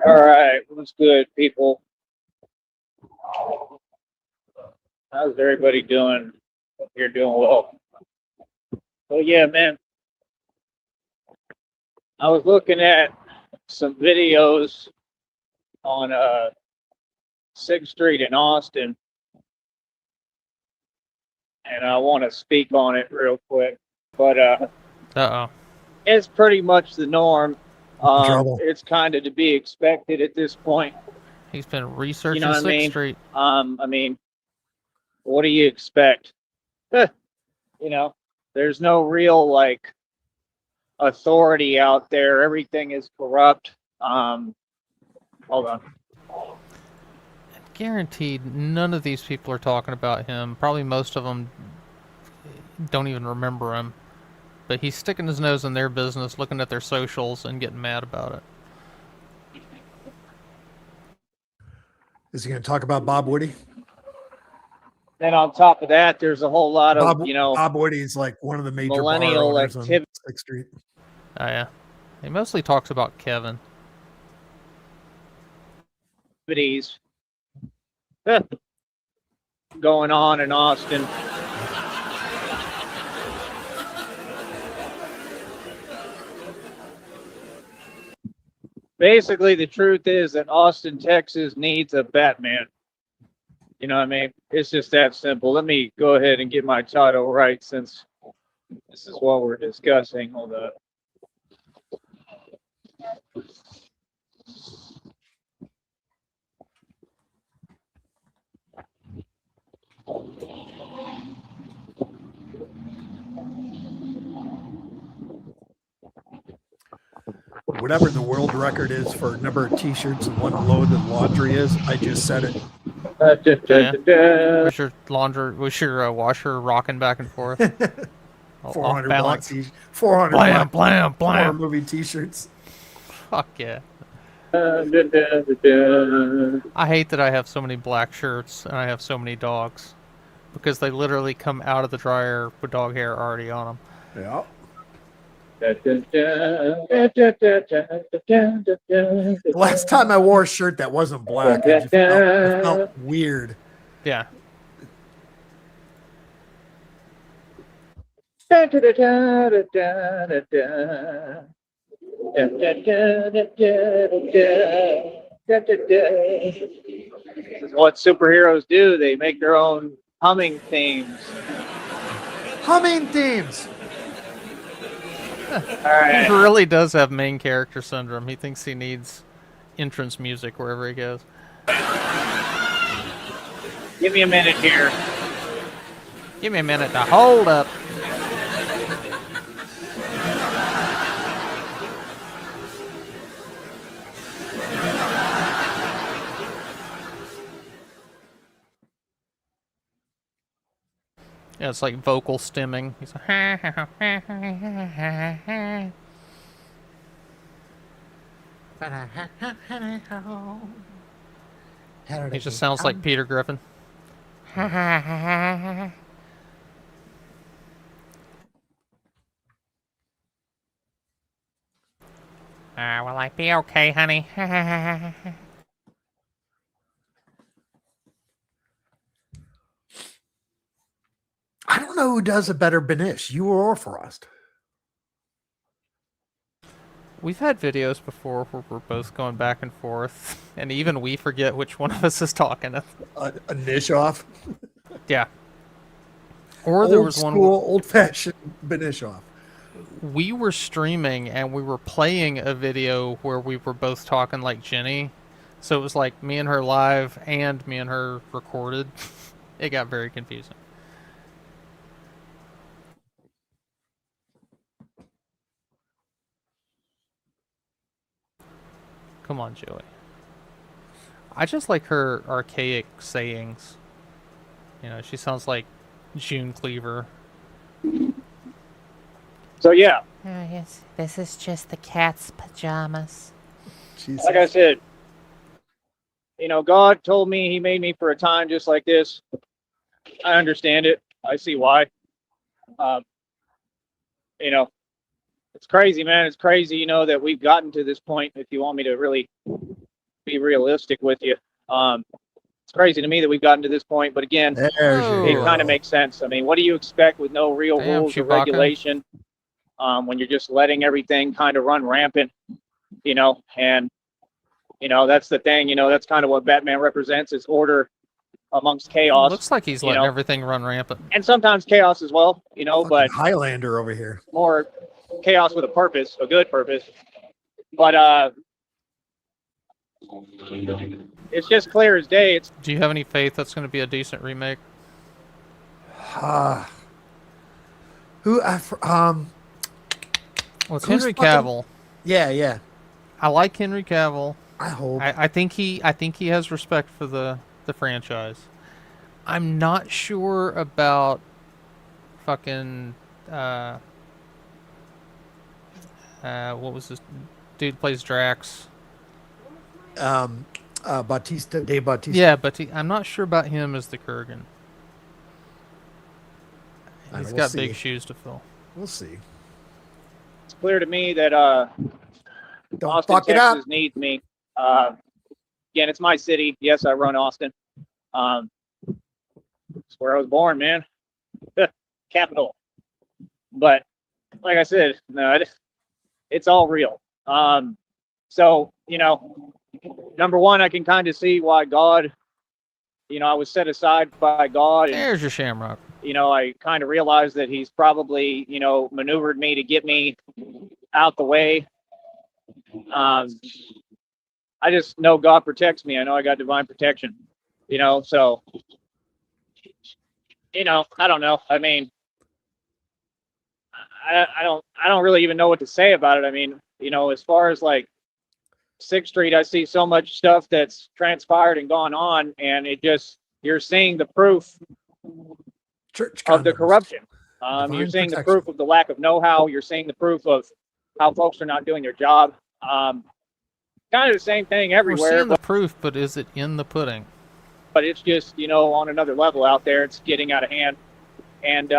All right, what's good, people? How's everybody doing? Hope you're doing well. So yeah, man, I was looking at some videos on 6th Street in Austin, and I want to speak on it real quick. But Uh-oh. it's pretty much the norm. Trouble. It's kind of to be expected at this point. He's been researching You know what I 6th mean? Street. I mean, what do you expect? You know, there's no real like authority out there. Everything is corrupt. Hold on. Guaranteed none of these people are talking about him. Probably most of them don't even remember him. But he's sticking his nose in their business, looking at their socials, and getting mad about it. Is he going to talk about Bob Woody? Then on top of that, there's a whole lot of, Bob Woody is like one of the major millennial bar owners on activity. 6th Street. Oh, yeah. He mostly talks about Kevin. Going on in Austin. Basically, the truth is that Austin, Texas needs a Batman. You know what I mean? It's just that simple. Let me go ahead and get my title right since this is what we're discussing. Hold up. Whatever the world record is for number of t-shirts and one load of laundry is, I just said it. Was your washer rocking back and forth? 400 balance. 400 Blam, blam, blam. horror movie t-shirts. Fuck yeah. I hate that I have so many black shirts and I have so many dogs. Because they literally come out of the dryer with dog hair already on them. Yeah. The last time I wore a shirt that wasn't black, I felt weird. Yeah. This is what superheroes do. They make their own humming themes. Humming themes. All right. He really does have main character syndrome. He thinks he needs entrance music wherever he goes. Give me a minute here. Give me a minute to hold up. Yeah, it's like vocal stimming. He's like, he just sounds like Peter Griffin. Will I be okay, honey? I don't know who does a better Benish, you or Frost. We've had videos before where we're both going back and forth, and even we forget which one of us is talking. A niche off. Yeah. Or there was school, one old-fashioned Benish off. We were streaming and we were playing a video where we were both talking like Jenny. So it was like me and her live and me and her recorded. It got very confusing. Come on, Joey. I just like her archaic sayings. You know, she sounds like June Cleaver. So yeah. Oh, yes, this is just the cat's pajamas. Jesus. Like I said, you know, God told me he made me for a time just like this. I understand it. I see why. You know, it's crazy, man. It's crazy, you know, that we've gotten to this point. If you want me to really be realistic with you. It's crazy to me that we've gotten to this point, but again, There's your Whoa. it hero. kind of makes sense. I mean, what do you expect with no real Damn, rules or Chewbacca. regulation when you're just letting everything kind of run rampant, and that's the thing, that's kind of what Batman represents, is order amongst chaos. Looks like he's letting everything run rampant. And sometimes chaos as well, Fucking but Highlander over here. more chaos with a purpose, a good purpose. But it's just clear as day. It's Do you have any faith that's going to be a decent remake? Who? Well, it's Who's Henry fucking- Cavill. Yeah. I like Henry Cavill. I hope. I think he has respect for the franchise. I'm not sure about fucking what was this dude who plays Drax? Bautista, Dave Bautista. Yeah, but I'm not sure about him as the Kurgan. He's We'll got see. big shoes to fill. We'll see. it's clear to me that Don't Austin, fuck it up. Texas needs me. Again, it's my city. Yes, I run Austin. It's where I was born, man. Capital. But like I said, no, it's all real. So, number one, I can kind of see why God, I was set aside by God. And, There's your Shamrock. I kind of realized that he's probably, maneuvered me to get me out the way. I just know God protects me. I know I got divine protection, so, I don't know. I mean, I don't really even know what to say about it. I mean, as far as like 6th Street, I see so much stuff that's transpired and gone on, and you're seeing the proof Church of the condoms. corruption. Divine You're seeing the protection. proof of the lack of know-how. You're seeing the proof of how folks are not doing their job. Kind of the same thing We're everywhere, seeing the proof, but is it in the pudding? but it's just, on another level out there. It's getting out of hand. And,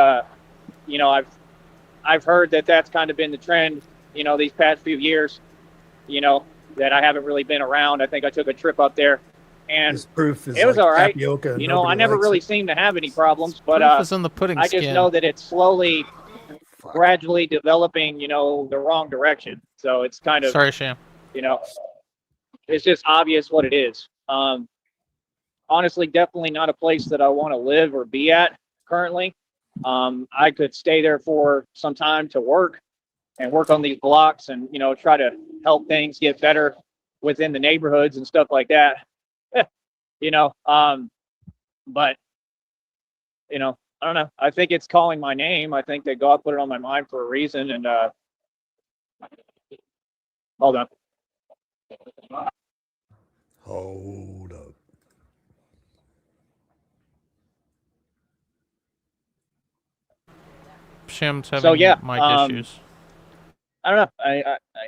I've heard that that's kind of been the trend, these past few years, that I haven't really been around. I think I took a trip up there, and This proof is it was like all right. tapioca. I Nobody never likes really it. seemed to have any problems, Proof but is in the pudding I skin. just know that it's slowly, Fuck. gradually developing, the wrong direction. So it's kind of, Sorry, Sham. it's just obvious what it is. Honestly, definitely not a place that I want to live or be at currently. I could stay there for some time to work on these blocks and, try to help things get better within the neighborhoods and stuff like that. But, I don't know. I think it's calling my name. I think that God put it on my mind for a reason. And, hold on. Hold up. Shim's having So, yeah, mic issues. I don't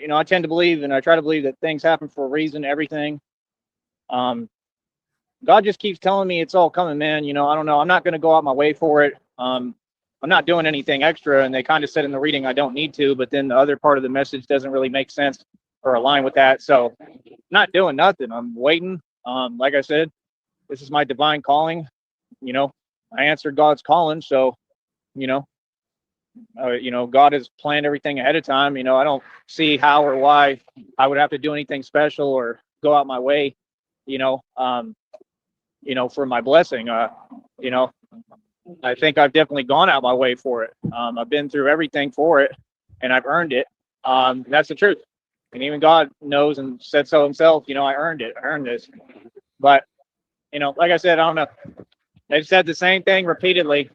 know. I tend to believe, and I try to believe, that things happen for a reason, everything. God just keeps telling me it's all coming, man. I don't know. I'm not going to go out my way for it. I'm not doing anything extra. And they kind of said in the reading I don't need to, but then the other part of the message doesn't really make sense or align with that. So not doing nothing. I'm waiting. Like I said, this is my divine calling. I answered God's calling. So, God has planned everything ahead of time. I don't see how or why I would have to do anything special or go out my way, for my blessing. I think I've definitely gone out my way for it. I've been through everything for it, and I've earned it. That's the truth. And even God knows and said so himself. I earned it. I earned this. But, like I said, I don't know. They've said the same thing repeatedly.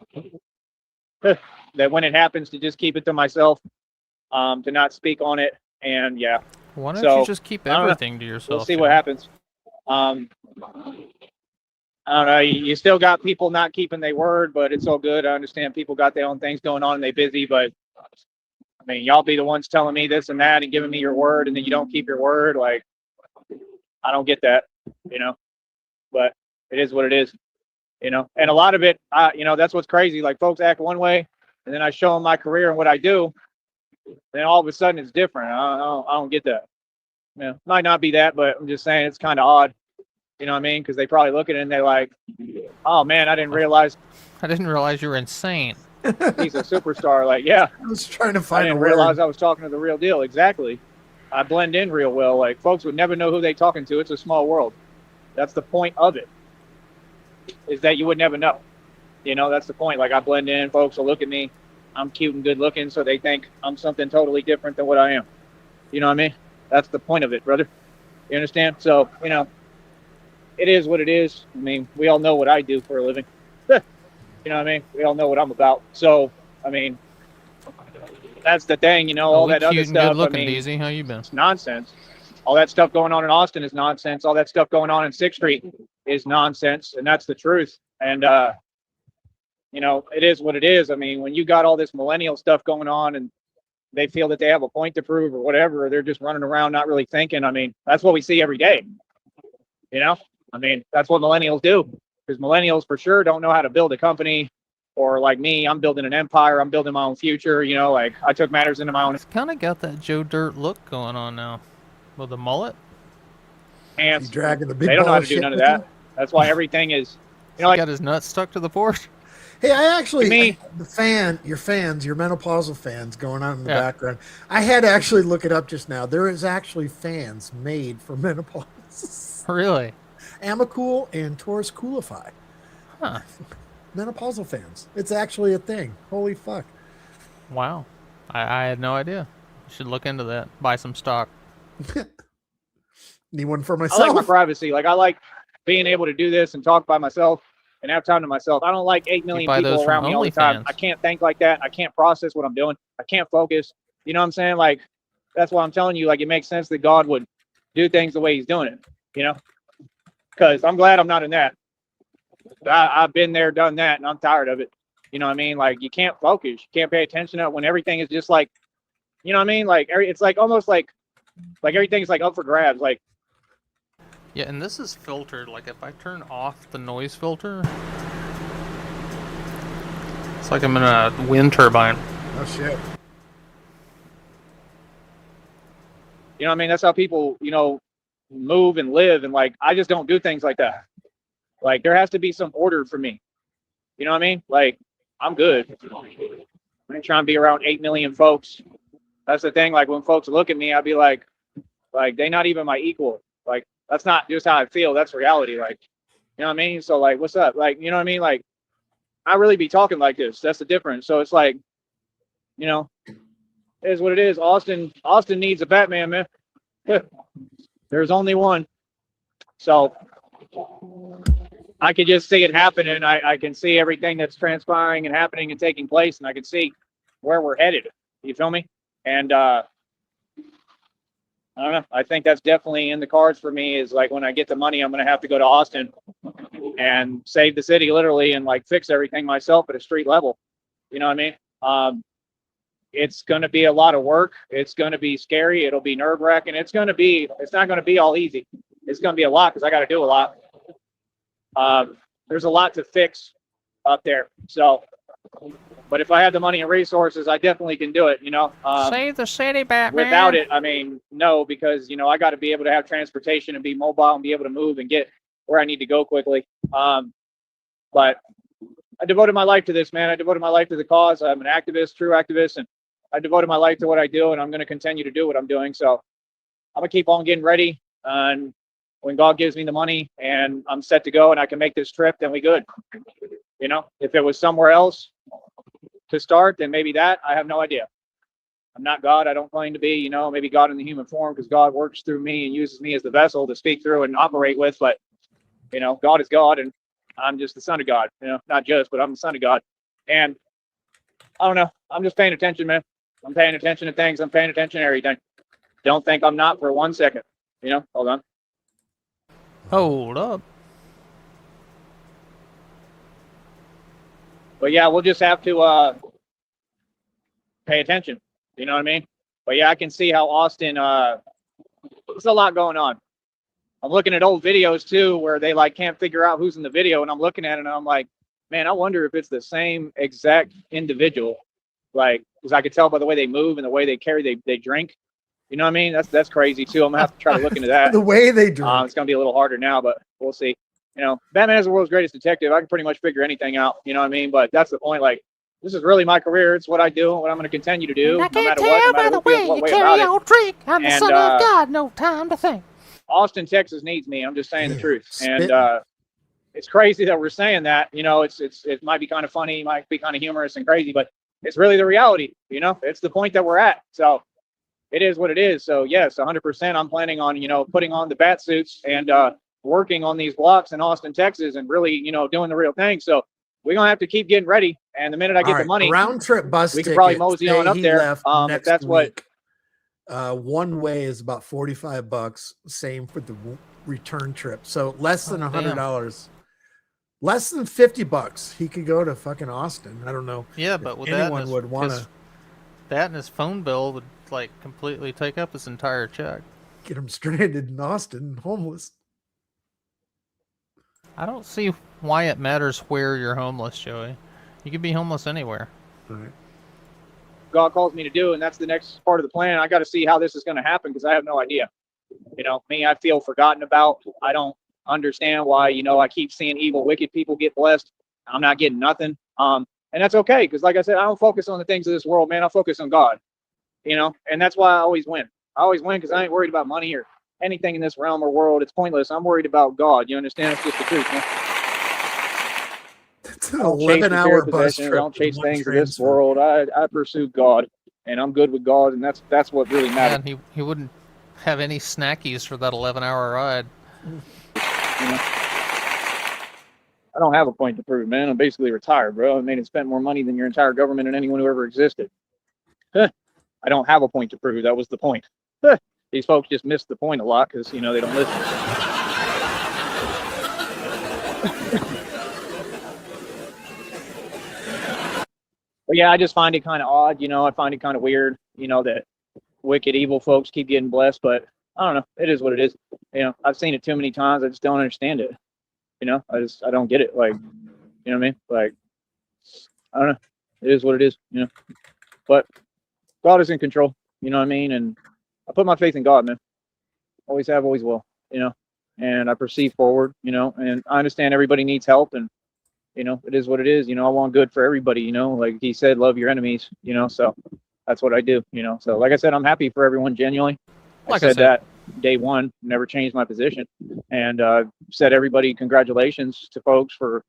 That when it happens, to just keep it to myself, to not speak on it, and yeah, Why don't so, you just keep I don't know. everything to yourself? we'll see Sham? what happens. I don't know. You still got people not keeping their word, but it's all good. I understand people got their own things going on and they busy, but I mean, y'all be the ones telling me this and that and giving me your word, and then you don't keep your word. Like, I don't get that, but it is what it is, and a lot of it, that's what's crazy. Like, folks act one way, and then I show them my career and what I do, then all of a sudden it's different. I don't get that. Yeah, might not be that, but I'm just saying it's kind of odd. You know what I mean? Because they probably look at it and they're like, "Oh man, I didn't realize I didn't realize you were insane. he's a superstar." Like, yeah, I was trying to I find a didn't word. realize I was talking to the real deal. Exactly. I blend in real well. Like, folks would never know who they talking to. It's a small world. That's the point of it. Is that you would never know. You know, that's the point. Like, I blend in. Folks will look at me. I'm cute and good looking, so they think I'm something totally different than what I am. You know what I mean? That's the point of it, brother. You understand? So, you know, it is what it is. I mean, we all know what I do for a living. You know what I mean? We all know what I'm about. So, I mean, that's the thing, you know, Oh, all we that other cute and stuff. good looking, I mean, DZ. How you been? it's nonsense. All that stuff going on in Austin is nonsense. All that stuff going on in 6th Street is nonsense. And that's the truth. And, you know, it is what it is. I mean, when you got all this millennial stuff going on and they feel that they have a point to prove or whatever, or they're just running around not really thinking. I mean, that's what we see every day. You know, I mean, that's what millennials do, because millennials for sure don't know how to build a company, or like me, I'm building an empire. I'm building my own future. You know, like I took matters into my own It's kind of got that Joe Dirt look going on now, with the mullet. You hands. dragging the big They don't know ball how of to do shit none of with that. you? That's why everything is, you know, He like got his nuts stuck to the porch. Hey, I actually, me. your fans, your menopausal fans going on in the Yeah. background. I had to actually look it up just now. There is actually fans made for menopause. Really? Amacool and Taurus Coolify. Huh. Menopausal fans. It's actually a thing. Holy fuck. Wow. I had no idea. Should look into that. Buy some stock. Need one for I like myself. my privacy. Like I like being able to do this and talk by myself and have time to myself. I don't like 8 million buy those people from around me all the time. OnlyFans. I can't think like that. I can't process what I'm doing. I can't focus. You know what I'm saying? Like that's why I'm telling you. Like it makes sense that God would do things the way He's doing it. You know, because I'm glad I'm not in that. I've been there, done that, and I'm tired of it. You know what I mean? Like you can't focus. You can't pay attention to it when everything is just like, you know what I mean? Like it's like almost like everything's like up for grabs. Like Yeah, and this is filtered. Like if I turn off the noise filter, it's like I'm in a wind turbine. Oh shit. you know what I mean? That's how people, you know, move and live. And like, I just don't do things like that. Like, there has to be some order for me. You know what I mean? Like, I'm good. I ain't trying to be around 8 million folks. That's the thing. Like, when folks look at me, I'd be like, they not even my equal. Like, that's not just how I feel. That's reality. Like, you know what I mean? So, like, what's up? Like, you know what I mean? Like, I really be talking like this. That's the difference. So it's like, you know, it is what it is. Austin needs a Batman, man. There's only one. So I can just see it happening. I can see everything that's transpiring and happening and taking place, and I can see where we're headed. You feel me? And I don't know. I think that's definitely in the cards for me. Is like when I get the money, I'm gonna have to go to Austin and save the city literally and like fix everything myself at a street level. You know what I mean? It's gonna be a lot of work. It's gonna be scary. It'll be nerve wracking. It's not gonna be all easy. It's gonna be a lot because I got to do a lot. There's a lot to fix up there. So, but if I had the money and resources, I definitely can do it. You know, Save the city, Batman. without it, I mean, no, because you know I got to be able to have transportation and be mobile and be able to move and get where I need to go quickly. But I devoted my life to this, man. I devoted my life to the cause. I'm an activist, true activist, and I devoted my life to what I do, and I'm going to continue to do what I'm doing. So I'm gonna keep on getting ready, and when God gives me the money and I'm set to go and I can make this trip, then we good. You know, if it was somewhere else to start, then maybe that. I have no idea. I'm not God. I don't claim to be, you know, maybe God in the human form because God works through me and uses me as the vessel to speak through and operate with. But, you know, God is God and I'm just the son of God, you know, not just, but I'm the son of God. And I don't know. I'm just paying attention, man. I'm paying attention to things. I'm paying attention to everything. Don't think I'm not for 1 second. You know, hold on. Hold up. But yeah, we'll just have to pay attention. You know what I mean? But yeah, I can see how Austin, there's a lot going on. I'm looking at old videos too, where they like can't figure out who's in the video. And I'm looking at it and I'm like, man, I wonder if it's the same exact individual. Like, because I could tell by the way they move and the way they carry, they drink. You know what I mean? That's crazy too. I'm gonna have to try to look into that. The way they drink. It's gonna be a little harder now, but we'll see. You know, Batman is the world's greatest detective. I can pretty much figure anything out. You know what I mean? But that's the point. Like, this is really my career. It's what I do, what I'm going to continue to do, And I no can't matter tell what, no by matter the who feels way what you way carry about it. your drink. I'm the And, son of God. No time to think. Austin, Texas needs me. I'm just saying the truth. Spitting. And it's crazy that we're saying that. You know, it might be kind of funny, might be kind of humorous and crazy, but it's really the reality. You know, it's the point that we're at. So it is what it is. So yes, 100%. I'm planning on, you know, putting on the bat suits and working on these blocks in Austin, Texas, and really, you know, doing the real thing. So we're gonna have to keep getting ready. And the minute I get the money, round trip bus we ticket. could probably mosey on up he there. left If next that's what. week. One way is about $45. Same for the return trip. So less than $100. Less than $50. He could go to fucking Austin. I don't know. Yeah, but with anyone would want to that and his phone bill would like completely take up his entire check. get him stranded in Austin, homeless. I don't see why it matters where you're homeless, Joey. You could be homeless anywhere. All right. God calls me to do, and that's the next part of the plan. I got to see how this is going to happen because I have no idea. You know, me, I feel forgotten about. I don't understand why, you know, I keep seeing evil, wicked people get blessed. I'm not getting nothing. And that's okay because, like I said, I don't focus on the things of this world, man. I focus on God, you know, and that's why I always win. I always win because I ain't worried about money or anything in this realm or world. It's pointless. I'm worried about God. You understand? It's just the truth, man. It's an I don't chase 11-hour material bus possessions. trip. I don't chase one things of this transfer. world. I pursue God, and I'm good with God, and that's what really matters. And he wouldn't have any snackies for that 11-hour ride. You know? I don't have a point to prove, man. I'm basically retired, bro. I made and spent more money than your entire government and anyone who ever existed. I don't have a point to prove. That was the point. These folks just miss the point a lot because, you know, they don't listen. But yeah, I just find it kind of odd, you know. I find it kind of weird, you know, that wicked, evil folks keep getting blessed. But I don't know. It is what it is. You know, I've seen it too many times. I just don't understand it. You know, I don't get it. Like, you know what I mean? Like, I don't know. It is what it is, you know. But God is in control, you know what I mean? And I put my faith in God, man. Always have, always will, you know. And I proceed forward, you know. And I understand everybody needs help, and you know, it is what it is. You know, I want good for everybody, you know, like he said, love your enemies, you know, so that's what I do, you know. So like I said, I'm happy for everyone genuinely. I said that day one, never changed my position, and said everybody congratulations to folks for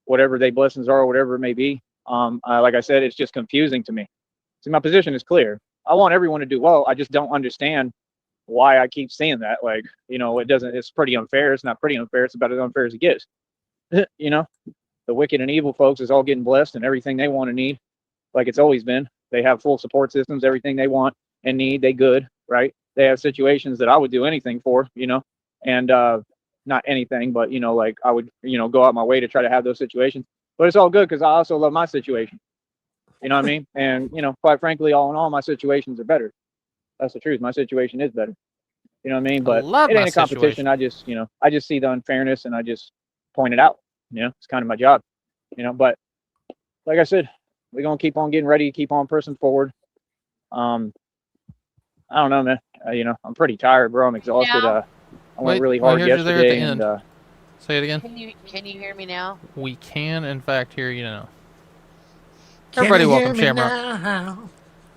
whatever their blessings are, whatever it may be. Like I said, it's just confusing to me. See, my position is clear. I want everyone to do well. I just don't understand why I keep saying that. Like, you know, it's pretty unfair. It's not pretty unfair. It's about as unfair as it gets, you know. The wicked and evil folks is all getting blessed and everything they want and need, like it's always been. They have full support systems, everything they want and need, they good, right? They have situations that I would do anything for, you know, and not anything, but, you know, like I would, you know, go out my way to try to have those situations. But it's all good because I also love my situation. You know what I mean? And, you know, quite frankly, all in all, my situations are better. That's the truth. My situation is better. You know what I mean? But it ain't a competition. I just, you know, I just see the unfairness and I just point it out. You know, it's kind of my job, you know, but like I said, we're going to keep on getting ready, keep on pressing forward. I don't know, man. You know, I'm pretty tired, bro. I'm exhausted. I went really hard yesterday. And, say it again. Can you hear me now? We can, in fact, hear you now. Can Everybody, you welcome, hear me Shamrock. now?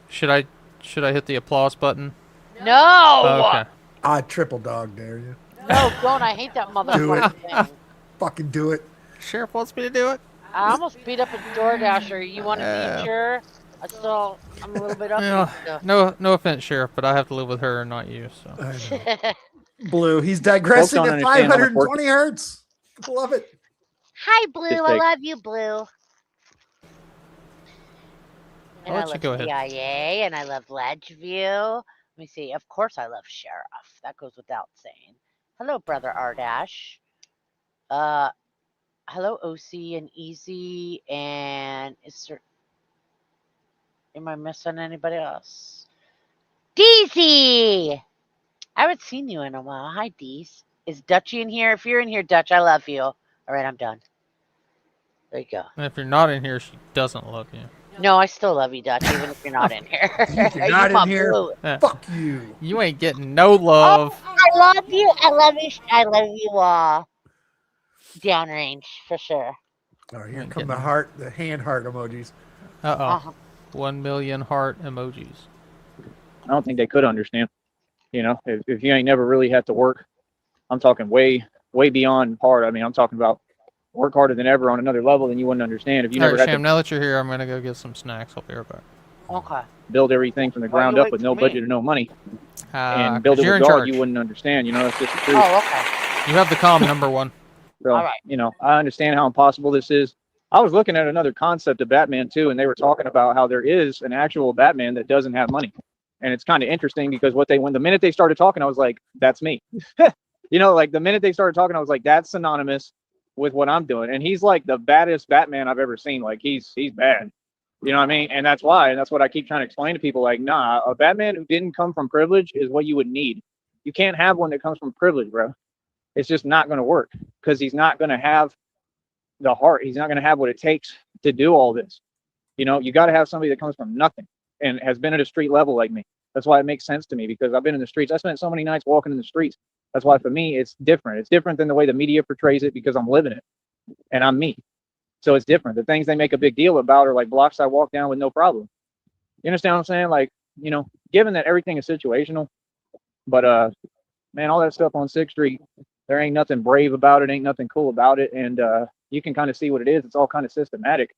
Should I hit the applause button? No! Okay. I triple dog dare you. No, don't. I hate that motherfucking thing. Fucking do it. Sheriff wants me to do it. I almost beat up a DoorDasher. You want to be sure? I'm a little bit up. No offense, Sheriff, but I have to live with her and not you. So. I know. Blue, he's digressing at 520 hertz. Love it. Hi, Blue. I love you, Blue. And I love CIA, and I love Ledgeview. Let me see. Of course, I love Sheriff. That goes without saying. Hello, Brother Ardash. Hello, OC and Easy, and am I missing anybody else? Deezy! I haven't seen you in a while. Hi, Deez. Is Dutchy in here? If you're in here, Dutch, I love you. All right, I'm done. There you go. And if you're not in here, she doesn't love you. No, I still love you, Dutch, even if you're not in here. If you're not my in here, boo. fuck you. You ain't getting no love. Oh, I love you. I love you. I love you downrange for sure. All right, here ain't come getting- the hand heart emojis. Uh-oh. Uh-huh. 1 million heart emojis. I don't think they could understand. You know, if you ain't never really had to work, I'm talking way beyond hard. I mean, I'm talking about work harder than ever on another level, then you wouldn't understand. If you All never right, had Sham, to now that you're here, I'm going to go get some snacks. I'll be right back. Okay. build everything from the Why ground you up wait with for no me? budget or no money, and 'Cause build it you're with in God, charge. you wouldn't understand. You know, that's just the truth. Oh, okay. You have the comm, number one. So, All right. you know, I understand how impossible this is. I was looking at another concept of Batman too, and they were talking about how there is an actual Batman that doesn't have money. And it's kind of interesting because when the minute they started talking, I was like, that's me. You know, like the minute they started talking, I was like, that's synonymous with what I'm doing. And he's like the baddest Batman I've ever seen. Like he's bad. You know what I mean? And that's why, and that's what I keep trying to explain to people. Like, nah, a Batman who didn't come from privilege is what you would need. You can't have one that comes from privilege, bro. It's just not going to work because he's not going to have the heart. He's not going to have what it takes to do all this. You know, you got to have somebody that comes from nothing and has been at a street level like me. That's why it makes sense to me because I've been in the streets. I spent so many nights walking in the streets. That's why for me, it's different. It's different than the way the media portrays it because I'm living it and I'm me. So it's different. The things they make a big deal about are like blocks I walk down with no problem. You understand what I'm saying? Like, you know, given that everything is situational, but man, all that stuff on 6th Street, there ain't nothing brave about it, ain't nothing cool about it. And you can kind of see what it is. It's all kind of systematic,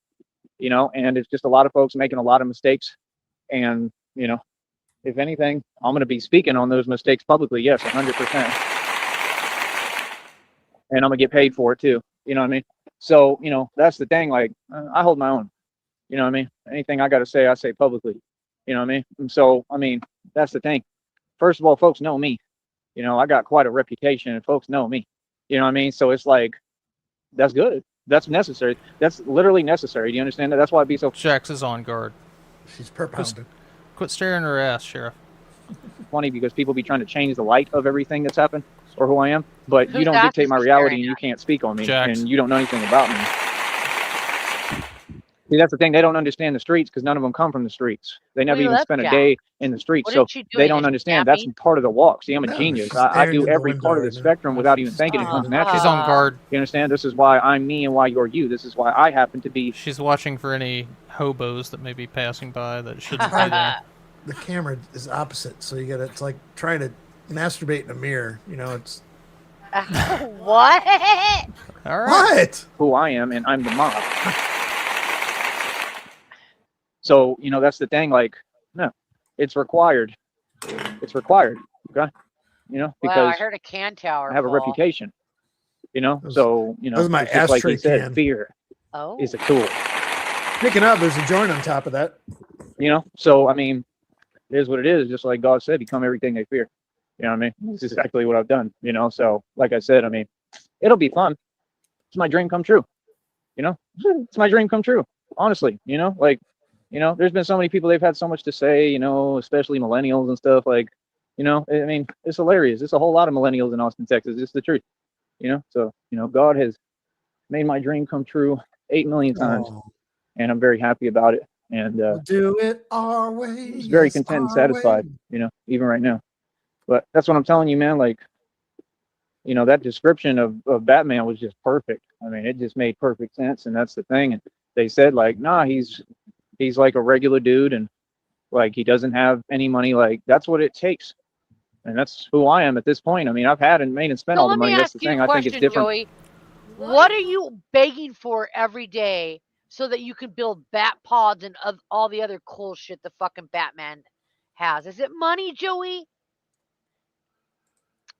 you know, and it's just a lot of folks making a lot of mistakes. And, you know, if anything, I'm going to be speaking on those mistakes publicly. Yes, 100%. And I'm going to get paid for it too. You know what I mean? So, you know, that's the thing. Like, I hold my own. You know what I mean? Anything I got to say, I say publicly. You know what I mean? And so, I mean, that's the thing. First of all, folks know me. You know, I got quite a reputation and folks know me. You know what I mean? So it's like, that's good. That's necessary. That's literally necessary. Do you understand that? That's why I'd be so Jax is on guard. She's propounding. Quit staring her ass, Sheriff. funny because people be trying to change the light of everything that's happened or who I am, but you Whose don't ass dictate is my he reality staring and you at? can't speak on me Jax. and you don't know anything about me. See, that's the thing. They don't understand the streets because none of them come from the streets. They never We even love spent a Jack. day in the streets. What So is she they doing? don't Is she understand. That's napping? part of the walk. See, I'm a No, genius. she's I staring do in the every window part of the right now. spectrum without even She's thinking it comes staring. naturally. She's on guard. You understand? This is why I'm me and why you're you. This is why I happen to be. She's watching for any hobos that may be passing by that shouldn't be Right. there. The camera is opposite, so you gotta. It's like trying to masturbate in a mirror. You know, it's What? All right. what? Who I am and I'm the mob. So, you know, that's the thing. Like, no, it's required. It's required. Okay. You know, Wow, because I heard a can tower I have a fall. reputation, you know, That was- so, you that know, was my it's just like he ashtray said, can. fear Oh. is a tool, Picking up, there's a joint on top of that. you know? So, I mean, it is what it is. Just like God said, become everything they fear. You know what I mean? This is exactly what I've done, you know? So, like I said, I mean, it'll be fun. It's my dream come true, you know? It's my dream come true, honestly, you know? Like, you know, there's been so many people, they've had so much to say, you know, especially millennials and stuff. Like, you know, I mean, it's hilarious. There's a whole lot of millennials in Austin, Texas. It's the truth, you know? So, you know, God has made my dream come true 8 million times, Oh, and I'm very happy about it. And we'll do it our way. it's very yes, content and our satisfied, way. you know, even right now. But that's what I'm telling you, man. Like, you know, that description of Batman was just perfect. I mean, it just made perfect sense, and that's the thing. And they said, like, nah, he's like a regular dude, and like he doesn't have any money. Like, that's what it takes, and that's who I am at this point. I mean, I've had and made and spent So all the let me money. That's ask the you thing. a I think it's question, different. Joey. What are you begging for every day so that you can build bat pods and all the other cool shit the fucking Batman has? Is it money, Joey?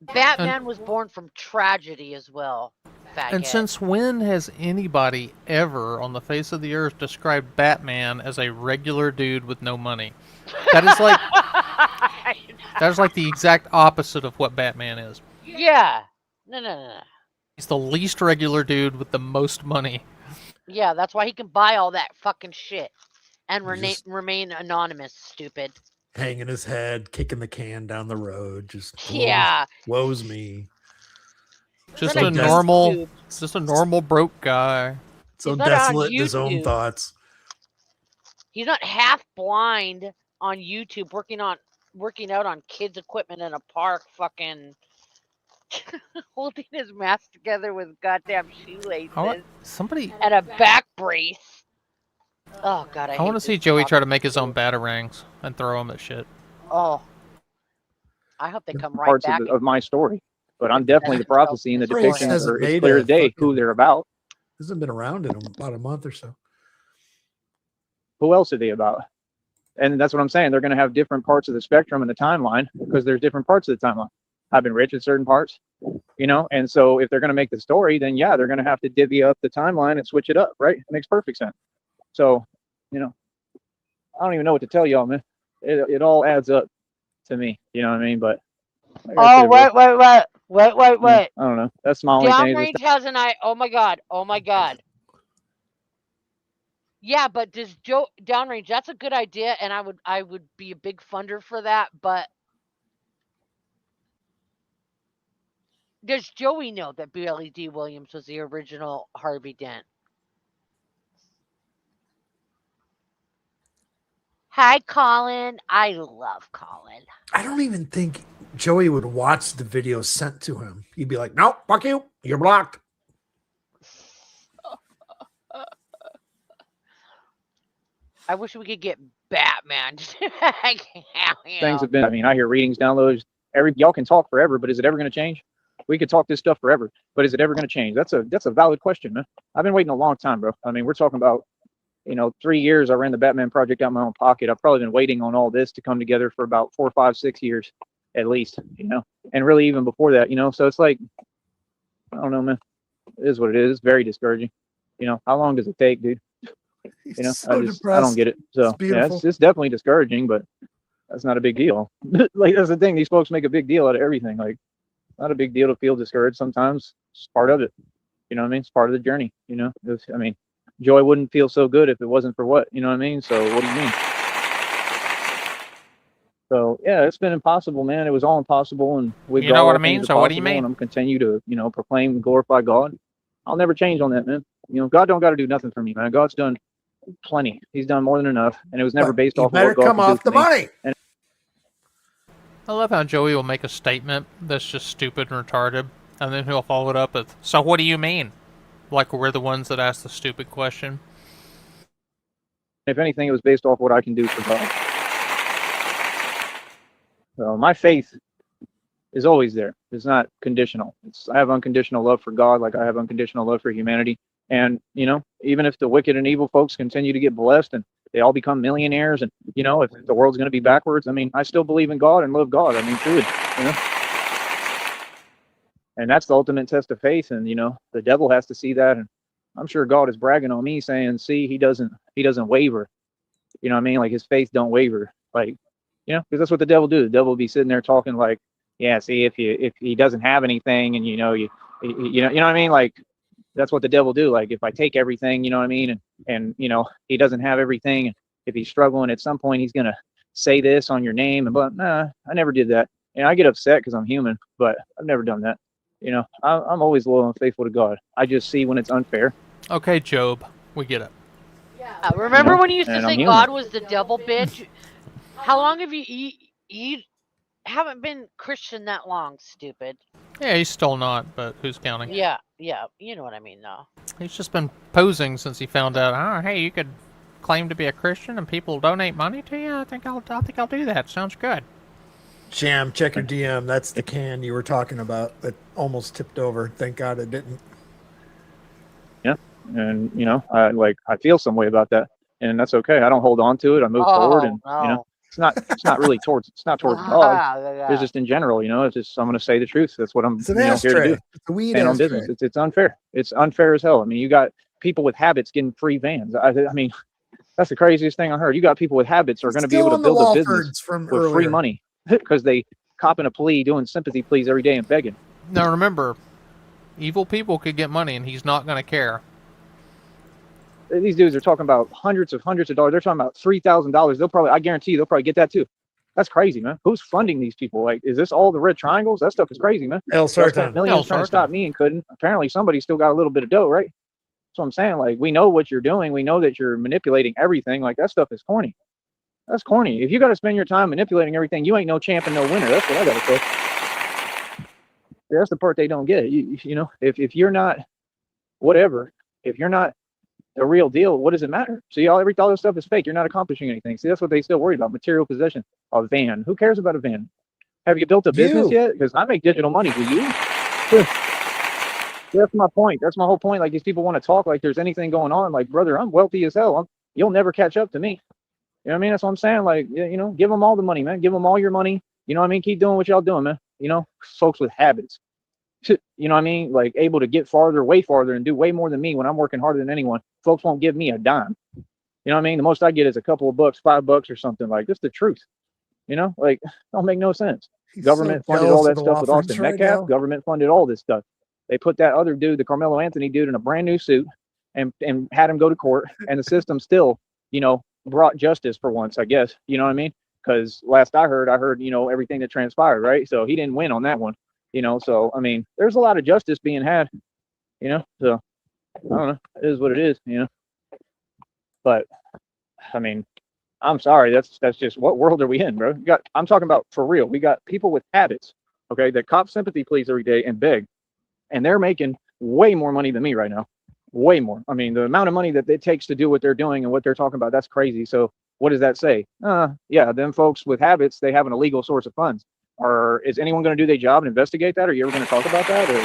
Batman was born from tragedy as well. Faggot. And since when has anybody ever on the face of the earth described Batman as a regular dude with no money? That is like the exact opposite of what Batman is. Yeah. No. He's the least regular dude with the most money. Yeah, that's why he can buy all that fucking shit and Just- remain anonymous, stupid. Hanging his head, kicking the can down the road. Just Yeah. woes me. Just Not a on normal, YouTube. just a normal broke guy. So He's not on desolate in his own YouTube. thoughts. He's not half blind on YouTube working out on kids' equipment in a park, fucking holding his mask together with goddamn shoelaces Somebody. and a back brace. Oh god, I I want to hate see this Joey try to fucking make his own shit. batarangs and throw them at shit. Oh, I hope they come right Parts back. of my story, but I'm and definitely the stab himself prophecy, and the in his Prince depictions forehead. hasn't are. It's made clear a as day who fucking- they're about. Hasn't been around in about a month or so. Who else are they about? And that's what I'm saying. They're going to have different parts of the spectrum in the timeline because there's different parts of the timeline. I've been rich in certain parts, you know, and so if they're going to make the story, then yeah, they're going to have to divvy up the timeline and switch it up, right? It makes perfect sense. So, you know, I don't even know what to tell y'all, man. It all adds up to me, you know what I mean? But like I Oh, said, bro, wait. I don't know. That's my only thing. Downrange has an eye. Oh my god. Yeah, but does Joe downrange? That's a good idea, and I would be a big funder for that. But does Joey know that Billy D. Williams was the original Harvey Dent? Hi, Colin. I love Colin. I don't even think Joey would watch the video sent to him. He'd be like, "Nope, fuck you. You're blocked." I wish we could get Batman. things have been. I mean, I hear readings, downloads. Y'all can talk forever, but is it ever going to change? We could talk this stuff forever, but is it ever going to change? That's a valid question, man. I've been waiting a long time, bro. I mean, we're talking about 3 years. I ran the Batman project out of my own pocket. I've probably been waiting on all this to come together for about 4, 5, 6 years at least, and really even before that, So it's like, I don't know, man. It is what it is. It's very discouraging. How long does it take, dude? He's so I don't depressed. get it. So It's beautiful. it's definitely discouraging, but that's not a big deal. Like, that's the thing. These folks make a big deal out of everything. Like, not a big deal to feel discouraged sometimes. It's part of it. You know what I mean? It's part of the journey. I mean, joy wouldn't feel so good if it wasn't for what? You know what I mean? So what do you mean? So yeah, it's been impossible, man. It was all impossible, and with You know God, what all I mean? things are So what do you possible, mean? And I'm continue to, proclaim and glorify God. I'll never change on that, man. God don't got to do nothing for me, man. God's done plenty. He's done more than enough, and it was never But based you off of better what God come can do off for the me. money. I love how Joey will make a statement that's just stupid and retarded, and then he'll follow it up with, "So what do you mean?" Like we're the ones that ask the stupid question. If anything, it was based off what I can do for God. So my faith is always there. It's not conditional. I have unconditional love for God, like I have unconditional love for humanity. And even if the wicked and evil folks continue to get blessed and they all become millionaires, and if the world's going to be backwards, I mean, I still believe in God and love God. I mean, truly, and that's the ultimate test of faith. And the devil has to see that, and I'm sure God is bragging on me, saying, "See, he doesn't waver." You know what I mean? Like, his faith don't waver. Like, because that's what the devil do. The devil will be sitting there talking like, "Yeah, see, if he doesn't have anything, and you know what I mean? Like, that's what the devil do. Like, if I take everything, you know what I mean, and he doesn't have everything, and if he's struggling, at some point he's gonna say this on your name." And but nah, I never did that. And I get upset because I'm human, but I've never done that. I'm always loyal and faithful to God. I just see when it's unfair. Okay, Job, we get it. Remember when you used to and say I'm human. God was the devil, bitch? How long have you haven't been Christian that long, stupid? Yeah, he's still not, but who's counting? Yeah, you know what I mean, though. He's just been posing since he found out. Oh, hey, you could claim to be a Christian and people donate money to you. I think I'll do that. Sounds good. Jam, check your DM. That's the can you were talking about that almost tipped over. Thank God it didn't. Yeah, and I feel some way about that, and that's okay. I don't hold on to it. I move forward, and no. it's not really towards God. It's just in general. It's just, I'm going to say the truth. That's what I'm It's an here to ashtray. do. It's a weed Stand on ashtray. business. It's unfair. It's unfair as hell. I mean, you got people with habits getting free vans. I mean, that's the craziest thing I heard. You got people with habits are going to be able to build a business from with free money because they copping a plea, doing sympathy pleas every day and begging. Now remember, evil people could get money and he's not going to care. These dudes are talking about hundreds of dollars. They're talking about $3,000. I guarantee you, they'll probably get that too. That's crazy, man. Who's funding these people? Like, is this all the red triangles? That stuff is crazy, man. El Y'all spent Sartan. millions trying to stop me and couldn't. Apparently, somebody still got a little bit of dough, right? That's what I'm saying. Like, we know what you're doing. We know that you're manipulating everything. Like, that stuff is corny. That's corny. If you got to spend your time manipulating everything, you ain't no champ and no winner. That's what I got to say. That's the part they don't get. You know, if you're not whatever, if you're not the real deal, what does it matter? See, all this stuff is fake. You're not accomplishing anything. See, that's what they still worry about. Material possession. A van. Who cares about a van? Have you built a business yet? Because I make digital money. Do you? That's my point. That's my whole point. Like, these people want to talk like there's anything going on. Like, brother, I'm wealthy as hell. You'll never catch up to me. You know what I mean? That's what I'm saying. Like, you know, give them all the money, man. Give them all your money. You know what I mean? Keep doing what y'all doing, man. You know, folks with habits. You know what I mean? Like, able to get farther, way farther, and do way more than me when I'm working harder than anyone. Folks won't give me a dime. You know what I mean? The most I get is a couple of bucks, $5 or something. Like, that's the truth. You know, like, don't make no sense. Government funded all that stuff with Austin Metcalf. Government funded all this stuff. They put that other dude, the Carmelo Anthony dude, in a brand new suit and had him go to court. And the system still, you know, brought justice for once, I guess. You know what I mean? Because last I heard, you know, everything that transpired, right? So he didn't win on that one, you know. So, I mean, there's a lot of justice being had, you know. So, I don't know. It is what it is, you know. But, I mean, I'm sorry. That's just, what world are we in, bro? I'm talking about for real. We got people with habits, okay, that cop sympathy pleas every day and beg. And they're making way more money than me right now. Way more. I mean, the amount of money that it takes to do what they're doing and what they're talking about, that's crazy. So what does that say? Yeah, them folks with habits, they have an illegal source of funds. Or is anyone going to do their job and investigate that? Are you ever going to talk about that? Or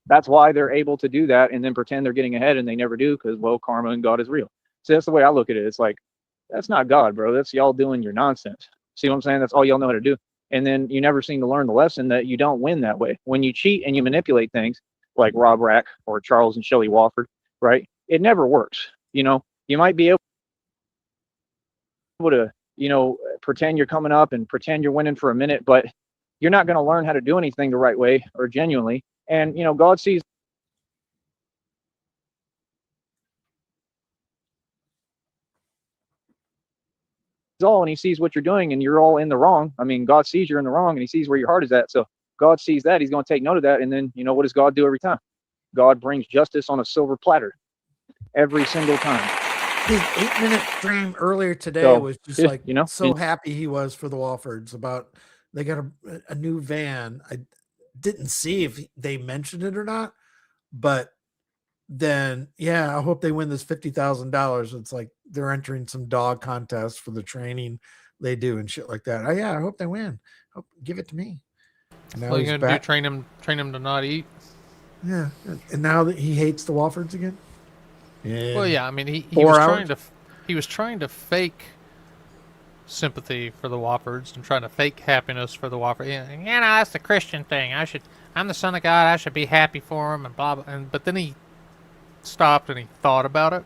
that's why they're able to do that and then pretend they're getting ahead, and they never do, because, well, karma and God is real. So that's the way I look at it. It's like, that's not God, bro. That's y'all doing your nonsense. See what I'm saying? That's all y'all know how to do. And then you never seem to learn the lesson that you don't win that way. When you cheat and you manipulate things like Rob Rack or Charles and Shelley Wofford, right? It never works. You know, you might be able to, you know, pretend you're coming up and pretend you're winning for a minute, but you're not going to learn how to do anything the right way or genuinely. And, you know, God sees all, and he sees what you're doing, and you're all in the wrong. I mean, God sees you're in the wrong, and he sees where your heart is at. So God sees that. He's going to take note of that. And then, you know, what does God do every time? God brings justice on a silver platter every single time. His 8-minute stream earlier today was just like, you know, so happy he was for the Woffords about they got a new van. I didn't see if they mentioned it or not, but then, yeah, I hope they win this $50,000. It's like they're entering some dog contest for the training they do and shit like that. Oh, yeah, I hope they win. Give it to me. And now you're gonna do train him to not eat. Yeah, and now that he hates the Woffords again. Yeah. Well, yeah, I mean, he was trying to fake sympathy for the Woffords and trying to fake happiness for the Woffords. You know, that's the Christian thing. I'm the son of God. I should be happy for him and blah blah. But then he stopped and he thought about it,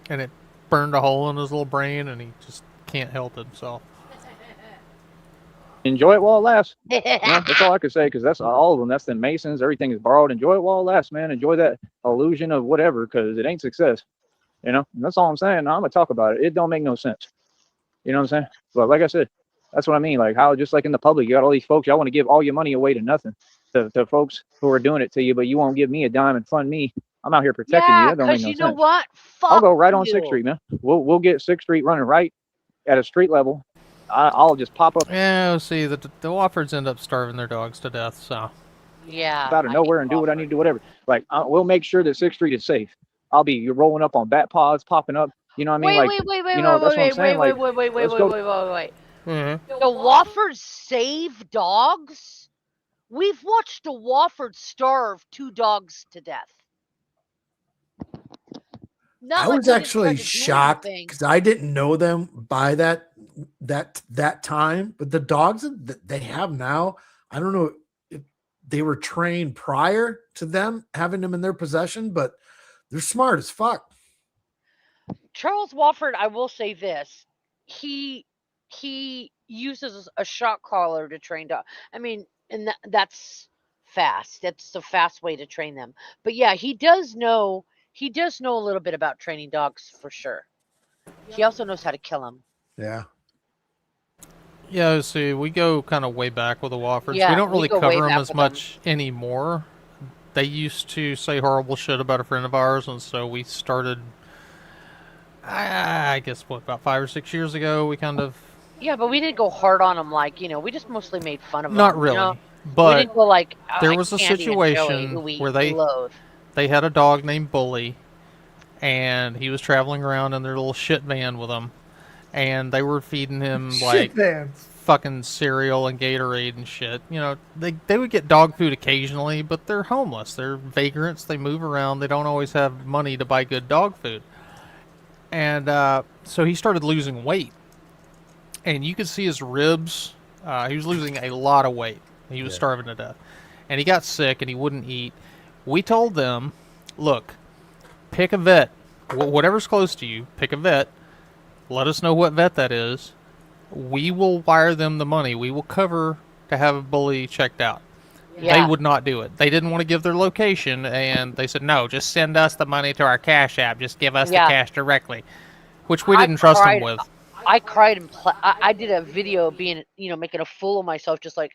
and it burned a hole in his little brain, and he just can't help himself. Enjoy it while it lasts. Yeah, that's all I could say, because that's all of them. That's the Masons. Everything is borrowed. Enjoy it while it lasts, man. Enjoy that illusion of whatever, because it ain't success. You know, and that's all I'm saying. Now, I'm gonna talk about it. It don't make no sense. You know what I'm saying? But like I said, that's what I mean. Like, how just like in the public, you got all these folks, y'all want to give all your money away to nothing, to folks who are doing it to you, but you won't give me a dime and fund me. I'm out here protecting you. That don't make no sense. You know what? I'll go right on 6th Street, man. We'll get 6th Street running right at a street level. I'll just pop up. Yeah, we'll see. The Woffords end up starving their dogs to death, so. Yeah. Out of nowhere and do what I need to do, whatever. Like, we'll make sure that 6th Street is safe. I'll be rolling up on bat pods, popping up. You know what I mean? Wait. The Woffords save dogs? We've watched the Wofford starve 2 dogs to death. I was actually shocked because I didn't know them by that time, but the dogs that they have now, I don't know if they were trained prior to them having them in their possession, but they're smart as fuck. Charles Wofford, I will say this. He uses a shot collar to train dogs. I mean, and that's fast. That's the fast way to train them. But yeah, he does know a little bit about training dogs for sure. He also knows how to kill them. Yeah. Yeah, see, we go kind of way back with the Woffords. We don't really cover them as much anymore. they used to say horrible shit about a friend of ours, and so we started. I guess about 5 or 6 years ago, we kind of. Yeah, but we didn't go hard on them. Like, we just mostly made fun of them. Not really, We but didn't go like there like was a Candy and Joey, situation who we where they loathe. had a dog named Bully, and he was traveling around in their little shit van with them, and they were feeding him like Shit vans. fucking cereal and Gatorade and shit. They would get dog food occasionally, but they're homeless. They're vagrants. They move around. They don't always have money to buy good dog food. And so he started losing weight. And you could see his ribs. He was losing a lot of weight. He was starving to death. And he got sick and he wouldn't eat. We told them, look, pick a vet. Whatever's close to you, pick a vet. Let us know what vet that is. We will wire them the money. We will cover to have a Bully checked out. Yeah. They would not do it. They didn't want to give their location, and they said, no, just send us the money to our Cash App. Just give us the cash directly, which we didn't trust them with. I cried and I did a video being, making a fool of myself, just like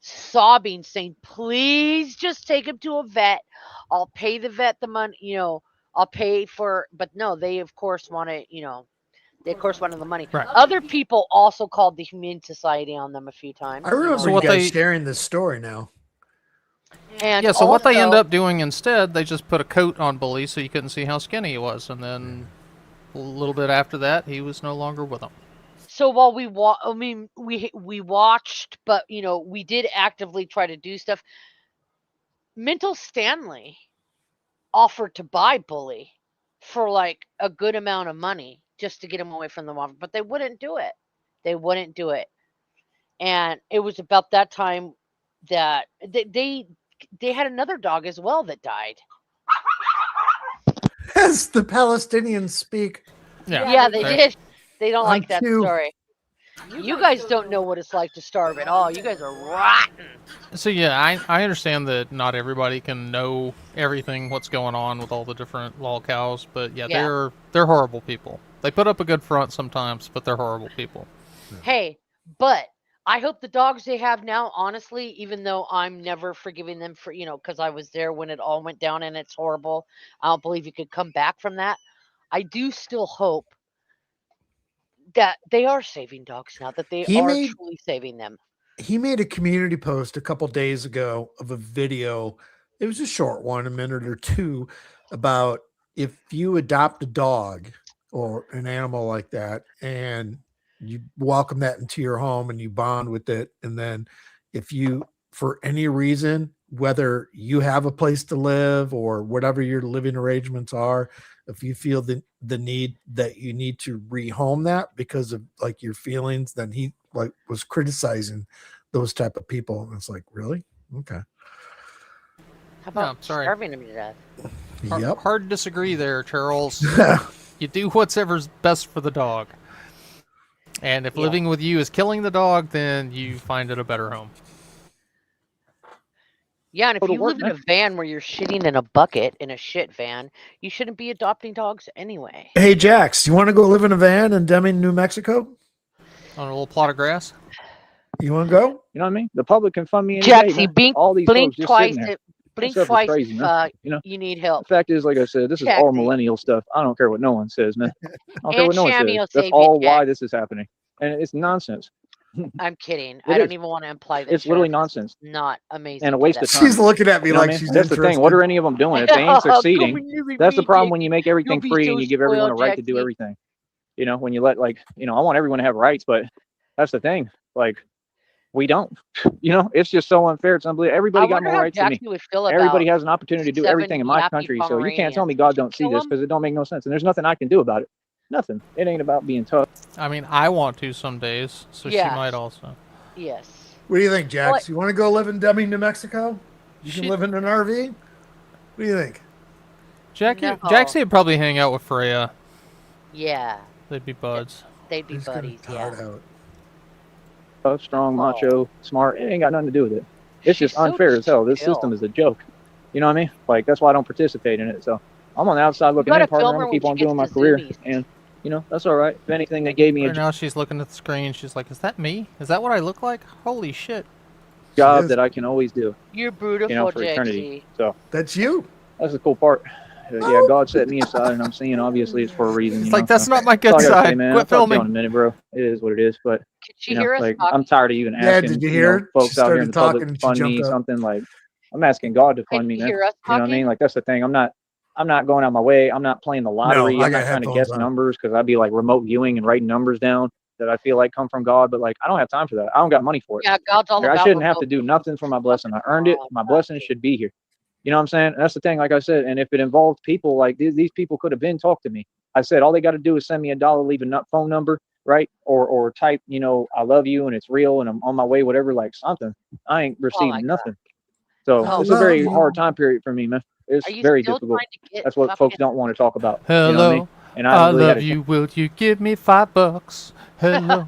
sobbing, saying, please just take him to a vet. I'll pay the vet the money, I'll pay for, but no, they of course want to, they of course wanted the money. Right. Other people also called the Humane Society on them a few times. I remember So you what guys sharing this story now. And Yeah, so what they end also- up doing instead, they just put a coat on Bully so you couldn't see how skinny he was, and then a little bit after that, he was no longer with them. So while we watched, but we did actively try to do stuff. Mental Stanley offered to buy Bully for like a good amount of money just to get him away from the mob, but they wouldn't do it. They wouldn't do it. And it was about that time that they had another dog as well that died. As the Palestinians speak. Yeah, they did. They don't like that cue. story. You guys don't know what it's like to starve at all. You guys are rotten. So yeah, I understand that not everybody can know everything what's going on with all the different lolcows, but yeah, they're horrible people. They put up a good front sometimes, but they're horrible people. Hey, but I hope the dogs they have now, honestly, even though I'm never forgiving them for, because I was there when it all went down and it's horrible. I don't believe you could come back from that. I do still hope that they are saving dogs now, that they are truly saving them. He made a community post a couple days ago of a video. It was a short one, a minute or two, about if you adopt a dog or an animal like that and you welcome that into your home and you bond with it. And then if you, for any reason, whether you have a place to live or whatever your living arrangements are, if you feel the need that you need to rehome that because of like your feelings, then he like was criticizing those type of people. And it's like, really? Okay. How about sorry. starving them to death? Yep. Hard to disagree there, Charles. You do whatever's best for the dog. And if living with you is killing the dog, then you find it a better home. Yeah, and if you live in a van where you're shitting in a bucket, in a shit van, you shouldn't be adopting dogs anyway. Hey, Jax, you want to go live in a van in Deming, New Mexico? On a little plot of grass? You want to go? You know what I mean? The public can fund me any day, Jaxie, man. All these blink folks just twice. sitting there. Blink That stuff is twice crazy, if man. You know? you need help. The fact is, like I said, this is all Jaxie. millennial stuff. I don't care what no one says, man. I don't care Aunt what no one Shammy will says. That's save you, all why Jack. this is happening. And it's nonsense. I'm kidding. It I don't is. even want to imply that. It's literally Sheriff is nonsense. Not amazing. And a to waste that of time. She's looking at me You know what like I mean? she's That's the thing. interested. What are any of them doing? If they ain't Come succeeding, and live with that's me, the problem Jake. when you make everything You'll be free so and you give everyone a spoiled, right to do Jaxie. everything. You know, when you let, like, you know, I want everyone to have rights, but that's the thing. Like, we don't. You know, it's just so unfair. It's unbelievable. Everybody I got wonder more how rights than me. Jaxie would feel about Everybody has an opportunity to do 7 everything in my yappy country. So you can't tell me Pomeranians. God Would you don't see kill this 'em? because it don't make no sense. And there's nothing I can do about it. Nothing. It ain't about being tough. I mean, I want to some days, so Yeah. she might also. Yes. What do you think, Jax? What? You want to go live in Deming, New Mexico? You can She- live in an RV? What do you think? No. Jaxie would probably hang out with Freya. Yeah. They'd be buds. They'd be He's gonna buddies. tire Yeah. out. Tough, strong, Oh. macho, smart. It ain't got nothing to do with it. It's She's just so unfair as hell. This chill. system is a joke. You know what I mean? Like, that's why I don't participate in it. So I'm on the outside looking gotta in, partner. film I'm her gonna keep when on she doing my gets to career, Zoomies. and you know that's all right. If anything, they gave me a Right now she's looking at the screen. She's like, is that me? Is that what I look like? Holy shit. job is. that I can always do, You're beautiful, for eternity. JC. So That's you. that's the cool part. Yeah, God set me aside, and I'm seeing obviously it's for a reason. It's You like, know, that's so not my that's all good I gotta say, side. man. I'll Quit talk to you in a filming. minute, bro. It is what it is. But Could she hear us like talking? I'm tired of even Yeah, asking. did you hear it? Folks She out here in started the public talking to and she fund me jumped up. something. Like I'm asking God to Could fund me, you man. hear us You know what I talking? mean? Like that's the thing. I'm not going out my way. I'm not playing the lottery. I I'm got not trying to headphones guess on. numbers because I'd be like remote viewing and writing numbers down that I feel like come from God. But like I don't have time for that. I don't got money for it. Yeah, God's all Like, I about shouldn't have to remote do viewing. nothing for my blessing. I earned it. My blessing should be here. You know what I'm saying? That's the thing, like I said. And if it involved people, like these people could have been talked to me. I said, all they got to do is send me $1, leave a phone number, right? Or type, I love you and it's real and I'm on my way, whatever, like something. I ain't Oh received my God. nothing. So Oh, it's a love very you. hard time period for me, man. It's Are you very still difficult. trying to get That's what folks fucking? don't want to talk about. You know what I Hello, mean? And I I haven't really had love a you. Will you give me $5? Hello,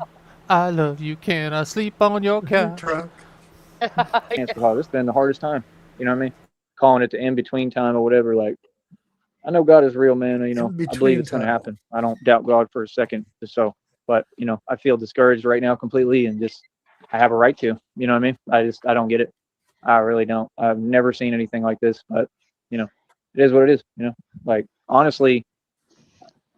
I love you. Can I sleep on your couch? Truck. chance to call. This has been the hardest time. You know what I mean? Calling it the in between time or whatever. Like I know God is real, man. I believe In-between it's going to time. happen. I don't doubt God for a second. So, but I feel discouraged right now completely, and just I have a right to. You know what I mean? I don't get it. I really don't. I've never seen anything like this. But it is what it is. Like honestly,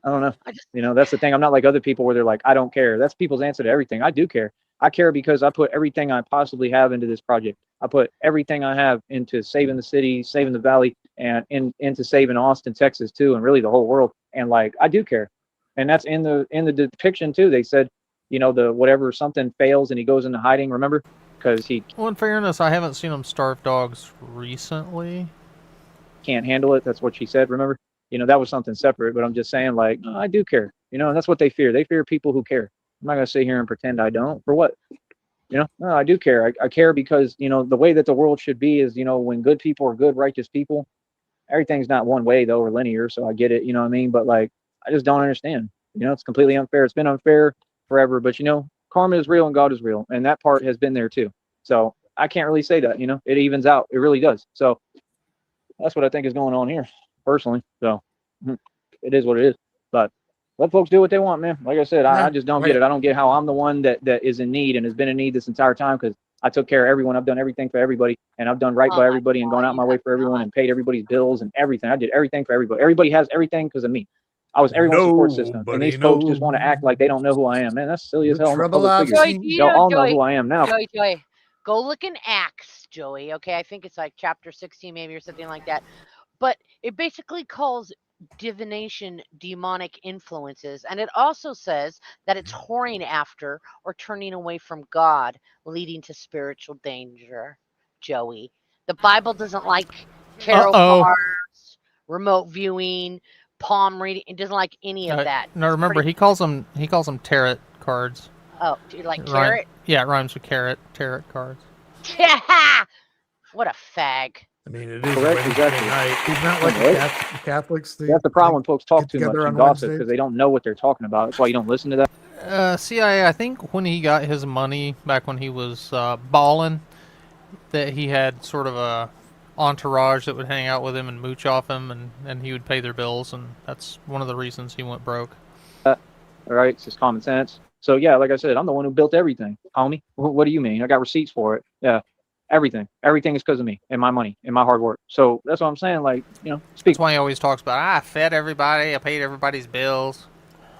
I don't know. I just, That's the thing. I'm not like other people where they're like, I don't care. That's people's answer to everything. I do care. I care because I put everything I possibly have into this project. I put everything I have into saving the city, saving the valley, and into saving Austin, Texas too, and really the whole world. And like I do care. And that's in the depiction too. They said, the whatever something fails and he goes into hiding, remember? Because he Well, in fairness, I haven't seen him starve dogs recently. can't handle it. That's what she said, remember? That was something separate, but I'm just saying, like, no, I do care, and that's what they fear. They fear people who care. I'm not going to sit here and pretend I don't. For what? No, I do care. I care because, the way that the world should be is, when good people are good, righteous people, everything's not one way, though, or linear. So I get it, you know what I mean? But, like, I just don't understand. It's completely unfair. It's been unfair forever. But, karma is real and God is real. And that part has been there, too. So I can't really say that, it evens out. It really does. So that's what I think is going on here, personally. So it is what it is. But let folks do what they want, man. Like I said, I just don't get it. I don't get how I'm the one that is in need and has been in need this entire time because I took care of everyone. I've done everything for everybody, and I've done right oh by my everybody and God, gone out you my way have for everyone not. and paid everybody's bills and everything. I did everything for everybody. Everybody has everything because of me. I was everyone's support system. And these folks just want to act like they don't know who I am. Man, that's silly as The hell. I'm a trouble public I've figure. Joey, seen. do you Y'all know, all know Joey, who I am now. Joey, go look in Acts, Joey. Okay, I think it's like chapter 16 maybe or something like that. But it basically calls divination demonic influences, and it also says that it's whoring after or turning away from God, leading to spiritual danger. Joey, the Bible doesn't like tarot Uh-oh. cards, remote viewing, palm reading. It doesn't like any of that. No, It's remember pretty. he calls them tarot cards. Oh, do you like It rhyme- carrot? Yeah, it rhymes with carrot. Tarot cards. Yeah. What a fag. I mean, it is Correct, Wednesday exactly. night. He's not like Right. the Catholics. That's the problem when folks talk get too much together and on gossip Wednesdays. because they don't know what they're talking about. That's why you don't listen to that. CIA, I think when he got his money back when he was balling, that he had sort of a entourage that would hang out with him and mooch off him, and he would pay their bills, and that's one of the reasons he went broke. All right, it's just common sense. So yeah, like I said, I'm the one who built everything, homie. What do you mean? I got receipts for it. Yeah, everything is because of me and my money and my hard work. So that's what I'm saying. Like, speak That's why he always talks about, I fed everybody, I paid everybody's bills.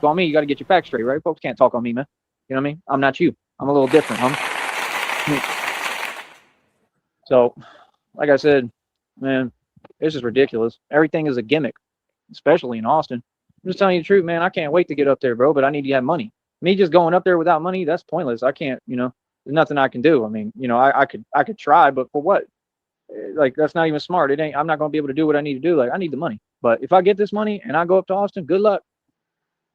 on me. You got to get your facts straight, right? Folks can't talk on me, man. You know what I mean? I'm not you. I'm a little different, homie. So, like I said, man, this is ridiculous. Everything is a gimmick, especially in Austin. I'm just telling you the truth, man. I can't wait to get up there, bro. But I need to have money. Me just going up there without money, that's pointless. I can't, there's nothing I can do. I mean, I could try, but for what? Like that's not even smart. It ain't. I'm not gonna be able to do what I need to do. Like I need the money. But if I get this money and I go up to Austin, good luck.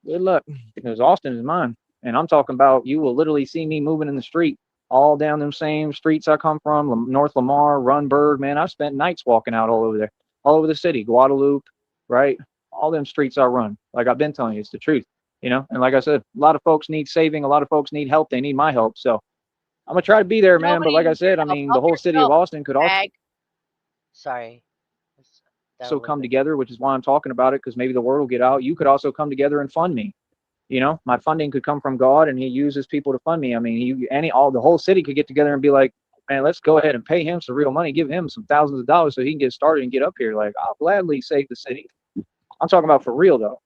Good luck, because Austin is mine, and I'm talking about. You will literally see me moving in the street, all down them same streets I come from, North Lamar, Runberg. Man, I've spent nights walking out all over there, all over the city, Guadalupe, right? All them streets I run. Like I've been telling you, it's the truth. And like I said, a lot of folks need saving. A lot of folks need help. They need my help. So I'm gonna try to be there, man. But like I said, I mean, the whole city of Austin could also Sorry. come together, which is why I'm talking about it, because maybe the word will get out. You could also come together and fund me. My funding could come from God, and He uses people to fund me. I mean, the whole city could get together and be like, man, let's go ahead and pay him some real money, give him some thousands of dollars so he can get started and get up here. Like, I'll gladly save the city. I'm talking about for real, though.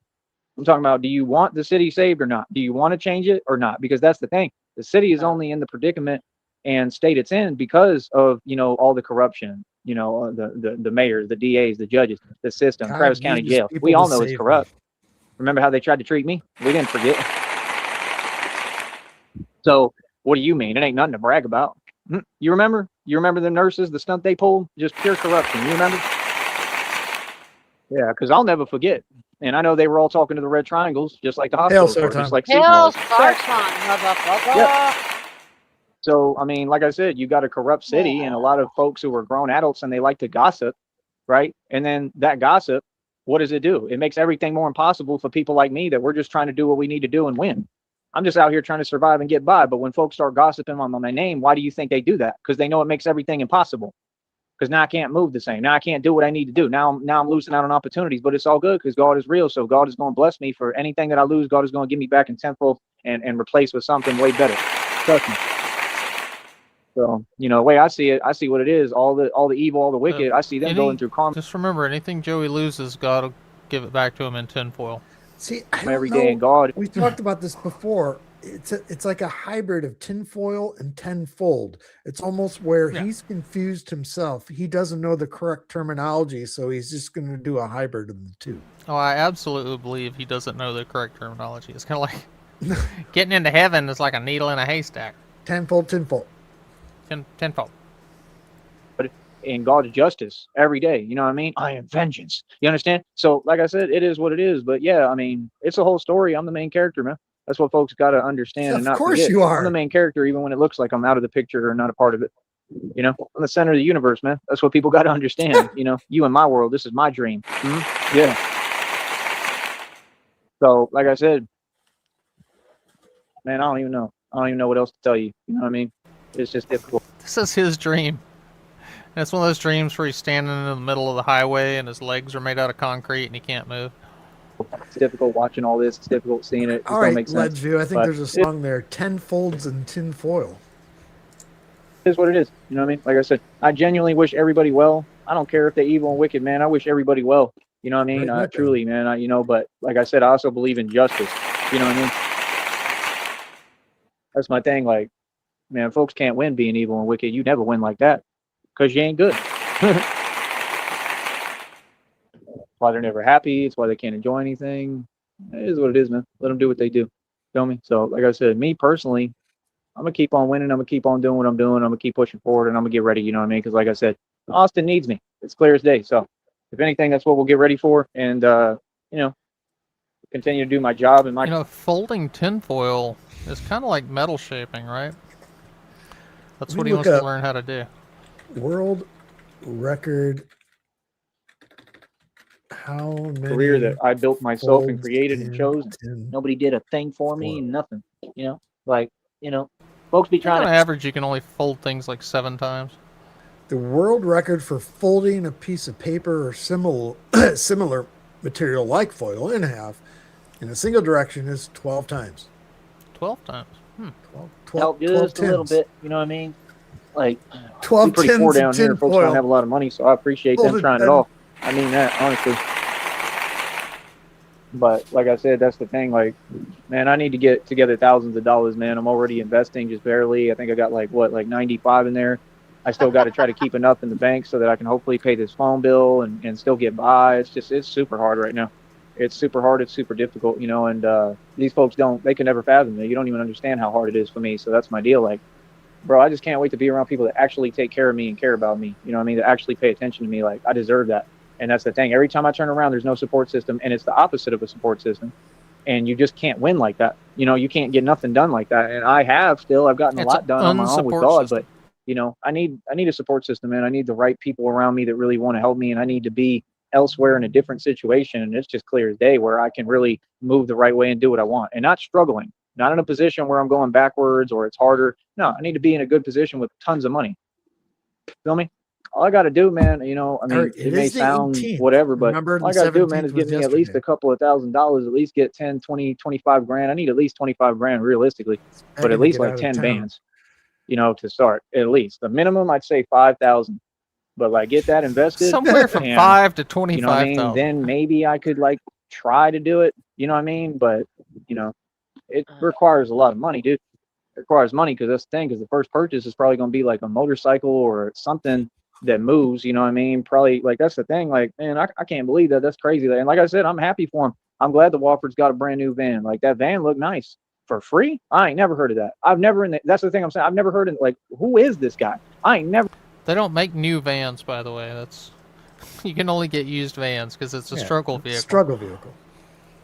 I'm talking about, do you want the city saved or not? Do you want to change it or not? Because that's the thing. The city is only in the predicament and state it's in because of, all the corruption, the mayors, the DAs, the judges, the system, God Travis County needs Jail. people We all to know it's save corrupt. me. Remember how they tried to treat me? We didn't forget. So what do you mean? It ain't nothing to brag about. You remember? You remember the nurses, the stunt they pulled? Just pure corruption. You remember? Yeah, because I'll never forget. And I know they were all talking to the red triangles, just like the hospitals were, Sartan. just like Hell, supermarkets. Sartan, motherfucker. Yep. So, I mean, like I said, you got a corrupt city and a lot of folks who are grown adults and they like to gossip, right? And then that gossip, what does it do? It makes everything more impossible for people like me that we're just trying to do what we need to do and win. I'm just out here trying to survive and get by. But when folks start gossiping on my name, why do you think they do that? Because they know it makes everything impossible. Because now I can't move the same. Now I can't do what I need to do. Now I'm losing out on opportunities, but it's all good because God is real. So God is going to bless me for anything that I lose. God is going to give me back in tenfold and replace with something way better. Trust me. So, the way I see it, I see what it is. All the evil, all the wicked, I see them going through karma Just remember, anything Joey loses, God will give it back to him in tinfoil. See, I don't every know. day. And God, We talked about this before. It's like a hybrid of tinfoil and tenfold. It's almost where he's confused himself. He doesn't know the correct terminology, so he's just going to do a hybrid of the two. Oh, I absolutely believe he doesn't know the correct terminology. It's kind of like getting into heaven is like a needle in a haystack. Tenfold. Tenfold. but in God's justice every day. You know what I mean? I am vengeance. You understand? So, like I said, it is what it is. But yeah, I mean, it's a whole story. I'm the main character, man. That's what folks got to understand and not forget. Of course you are. I'm the main character, even when it looks like I'm out of the picture or not a part of it. I'm the center of the universe, man. That's what people got to understand. You in my world, this is my dream. Yeah. So, like I said, man, I don't even know what else to tell you. You know what I mean? It's just difficult. This is his dream. And it's one of those dreams where he's standing in the middle of the highway and his legs are made out of concrete and he can't move. It's difficult watching all this. It's difficult seeing it. It All don't make right, sense. Ledgeview, I think there's a song there, Tenfolds and Tinfoil. It is what it is. You know what I mean? Like I said, I genuinely wish everybody well. I don't care if they're evil and wicked, man. I wish everybody well. You know what I mean? Right, Truly, man. But like I said, I also believe in justice. You know what I mean? That's my thing. Like, man, folks can't win being evil and wicked. You never win like that because you ain't good. Why they're never happy. It's why they can't enjoy anything. It is what it is, man. Let them do what they do. Feel me? So, like I said, me personally, I'm going to keep on winning. I'm going to keep on doing what I'm doing. I'm going to keep pushing forward and I'm going to get ready. You know what I mean? Because like I said, Austin needs me. It's clear as day. So if anything, that's what we'll get ready for. And, continue to do my job and my... folding tinfoil is kind of like metal shaping, right? That's what he wants to learn how to do. World record. How many career that I built myself and created and chose. Nobody did a thing for me and nothing. Folks be trying on average, you can only fold things like 7 times. The world record for folding a piece of paper or similar material like foil in half in a single direction is 12 times. 12 times. 12 just tins. a little bit. You know what I mean? Like 12 pretty poor down here. Folks don't have a lot of money, so I appreciate them trying it all. I mean that honestly. But like I said, that's the thing. Like, man, I need to get together thousands of dollars, man. I'm already investing just barely. I think I got like 95 in there. I still got to try to keep enough in the bank so that I can hopefully pay this phone bill and still get by. It's super hard right now. It's super hard. It's super difficult, and these folks they can never fathom it. You don't even understand how hard it is for me. So that's my deal. Like, bro, I just can't wait to be around people that actually take care of me and care about me. You know what I mean? That actually pay attention to me. Like, I deserve that. And that's the thing. Every time I turn around, there's no support system, and it's the opposite of a support system. And you just can't win like that. You can't get nothing done like that. And I've gotten a lot done on my own with God, but I need a support system, man. I need the right people around me that really want to help me, and I need to be elsewhere in a different situation. And it's just clear as day where I can really move the right way and do what I want and not struggling, not in a position where I'm going backwards or it's harder. No, I need to be in a good position with tons of money. Feel me? All I got to do, man, it may sound 18th. Whatever, but all I got to do, man, is give me at least a couple of $1,000s, at least get 10, 20, 25 grand. I need at least 25 grand realistically, but at least like 10 bands. to start at least. The minimum I'd say 5,000, but like get that invested Somewhere from and, 5 to you know what I mean? 25,000. Then maybe I could like try to do it, you know what I mean? But it requires a lot of money, dude. It requires money because that's the thing, because the first purchase is probably going to be like a motorcycle or something that moves, you know what I mean? Probably like that's the thing. Like, man, I can't believe that. That's crazy. And like I said, I'm happy for him. I'm glad the Wofford's got a brand new van. Like that van looked nice for free. I ain't never heard of that. I've never that's the thing I'm saying. I've never heard of like, who is this guy? I ain't never. They don't make new vans, by the way. That's you can only get used vans because it's a struggle vehicle. Struggle vehicle.